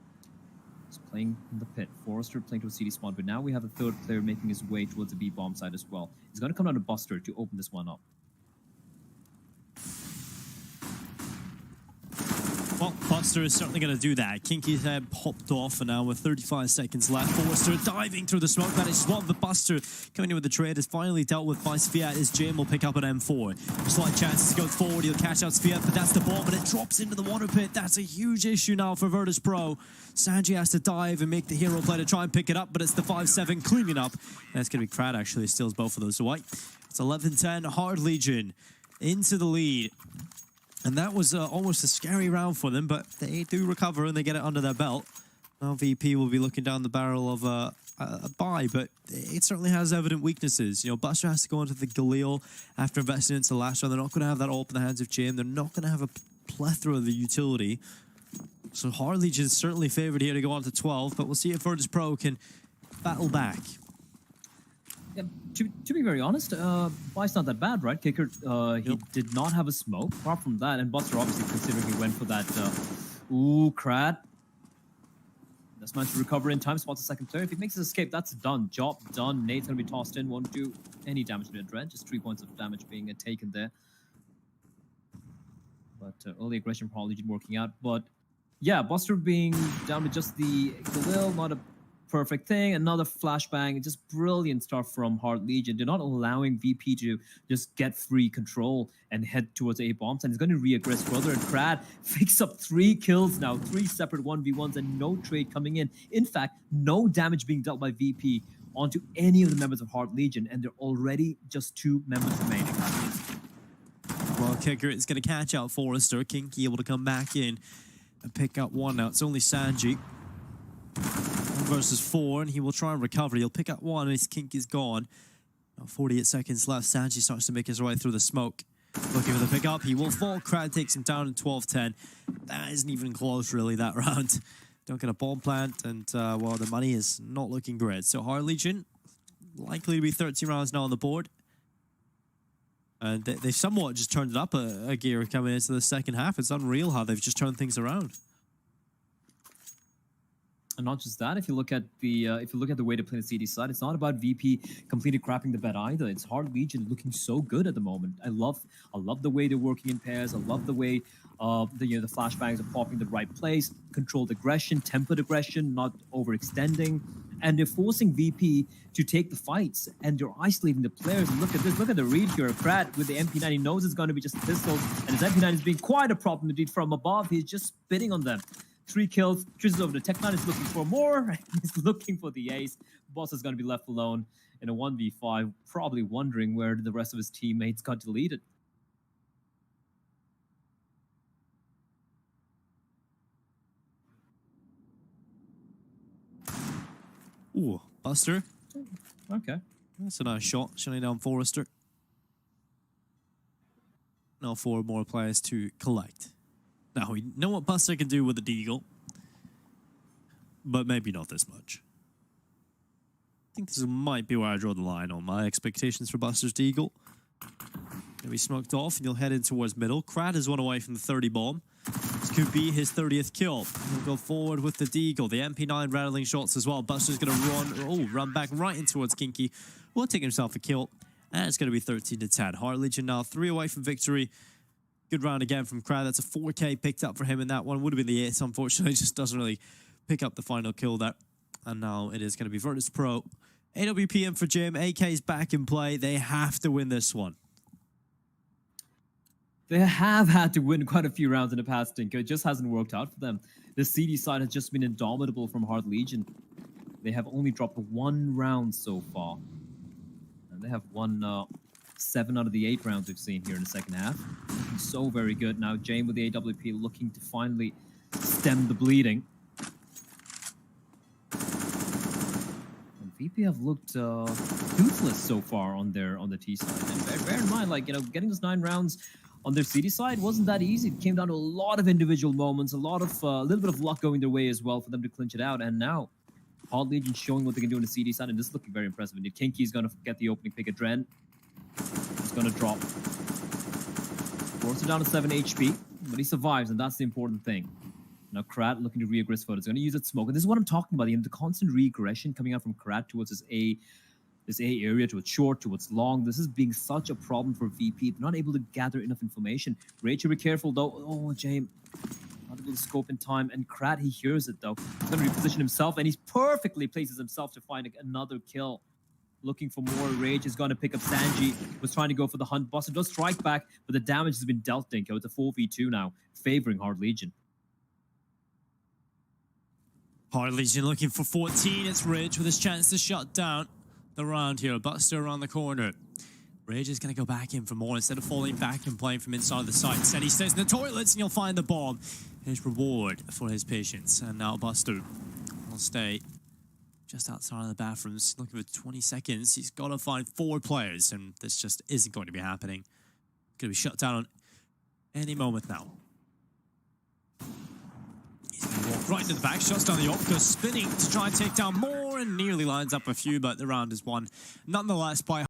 He's playing in the pit. Forrester playing to a CD spawn, but now we have a third player making his way towards the B-bomb side as well. He's going to come down to Buster to open this one up. Well, Buster is certainly going to do that. Kinky's head popped off, and now with 35 seconds left, Forrester diving through the smoke. That is one, but Buster coming in with the trade is finally dealt with by Sviat. As Jim will pick up an M4. Slight chances to go forward. He'll catch out Sviat, but that's the bomb, and it drops into the water pit. That's a huge issue now for Virtus.pro. Sanji has to dive and make the hero play to try and pick it up, but it's the 5-7 cleaning up. That's going to be Krad, actually, steals both of those away. It's 11-10, Hard Legion into the lead. And that was almost a scary round for them, but they do recover and they get it under their belt. Now VP will be looking down the barrel of a buy, but it certainly has evident weaknesses. You know, Buster has to go into the Galil after investing into last round. They're not going to have that all up in the hands of Jim. They're not going to have a plethora of the utility. So Hard Legion is certainly favored here to go on to 12, but we'll see if Virtus.pro can battle back. Yeah, to be very honest, Buy's not that bad, right? Kicker, he did not have a smoke. Apart from that, and Buster obviously considering he went for that, Krad. That's managed to recover in time, spots the second player. If he makes his escape, that's done. Job done. Nate's going to be tossed in, won't do any damage to the Dread. Just 3 points of damage being taken there. But early aggression probably didn't working out. But yeah, Buster being down with just the Galil, not a perfect thing. Another flashbang, just brilliant stuff from Hard Legion. They're not allowing VP to just get free control and head towards A bombs, and he's going to re-aggress further. And Krad picks up 3 kills now, 3 separate 1v1s, and no trade coming in. In fact, no damage being dealt by VP onto any of the members of Hard Legion, and they're already just 2 members remaining. Well, Kicker is going to catch out Forrester. Kinky able to come back in and pick up 1 now. It's only Sanji. 1 versus 4, and he will try and recover. He'll pick up 1, and his Kinky's gone. Now 48 seconds left. Sanji starts to make his way through the smoke. Looking for the pickup. He will fall. Krad takes him down in 12-10. That isn't even close, really, that round. Don't get a bomb plant, and, well, the money is not looking great. So Hard Legion, likely to be 13 rounds now on the board. And they somewhat just turned it up a gear coming into the second half. It's unreal how they've just turned things around. And not just that, if you look at the way to play the CD side, it's not about VP completely crapping the bed either. It's Hard Legion looking so good at the moment. I love the way they're working in pairs. I love the way the flashbangs are popping the right place, controlled aggression, tempered aggression, not overextending, and they're forcing VP to take the fights, and they're isolating the players. And look at this, look at the read here. Krad with the MP9, he knows it's going to be just pistols, and his MP9 is being quite a problem indeed from above. He's just spitting on them. 3 kills, chooses over the Tech9, is looking for more. He's looking for the ace. Boss is going to be left alone in a 1v5, probably wondering where the rest of his teammates got deleted. Ooh, Buster. Okay. That's a nice shot, shutting down Forrester. Now 4 more players to collect. Now, we know what Buster can do with the Deagle, but maybe not this much. I think this might be where I draw the line on my expectations for Buster's Deagle. He'll be smoked off, and he'll head in towards middle. Krad is 1 away from the 30 bomb. This could be his 30th kill. He'll go forward with the Deagle. The MP9 rattling shots as well. Buster's going to run back right in towards Kinky. Will take himself a kill, and it's going to be 13-10. Hard Legion now 3 away from victory. Good round again from Krad. That's a 4K picked up for him in that one. Would have been the ace, unfortunately. Just doesn't really pick up the final kill there. And now it is going to be Virtus.pro. AWPM for Jim. AK's back in play. They have to win this one. They have had to win quite a few rounds in the past, Dinko. It just hasn't worked out for them. The CD side has just been indomitable from Hard Legion. They have only dropped 1 round so far. And they have won 7 out of the 8 rounds we've seen here in the second half. So very good. Now Jane with the AWP looking to finally stem the bleeding. And VP have looked toothless so far on the T side. And bear in mind, like, you know, getting those 9 rounds on their CD side wasn't that easy. It came down to a lot of individual moments, a little bit of luck going their way as well for them to clinch it out. And now, Hard Legion showing what they can do on the CD side, and this is looking very impressive. And Kinky's going to get the opening pick at Dren. He's going to drop. Force it down to 7 HP, but he survives, and that's the important thing. Now Krat looking to regress further. He's going to use that smoke, and this is what I'm talking about. The constant regression coming out from Krat towards this A area, towards short, towards long. This is being such a problem for VP. They're not able to gather enough information. Rage should be careful though. Oh, James. Not able to scope in time, and Krat, he hears it though. He's going to reposition himself, and he's perfectly places himself to find another kill. Looking for more. Rage is going to pick up Sanji. Was trying to go for the hunt. Buster does strike back, but the damage has been dealt, Dinko. It's a 4v2 now, favoring Hard Legion. Hard Legion looking for 14. It's Rage with his chance to shut down the round here. Buster around the corner. Rage is going to go back in for more instead of falling back and playing from inside the site. Instead, he stays in the toilets and you'll find the bomb. His reward for his patience. And now Buster will stay just outside of the bathrooms, looking for 20 seconds. He's got to find 4 players, and this just isn't going to be happening. Going to be shut down on any moment now. He's going to walk right into the back, shuts down the Opco, spinning to try and take down more, and nearly lines up a few, but the round is won nonetheless by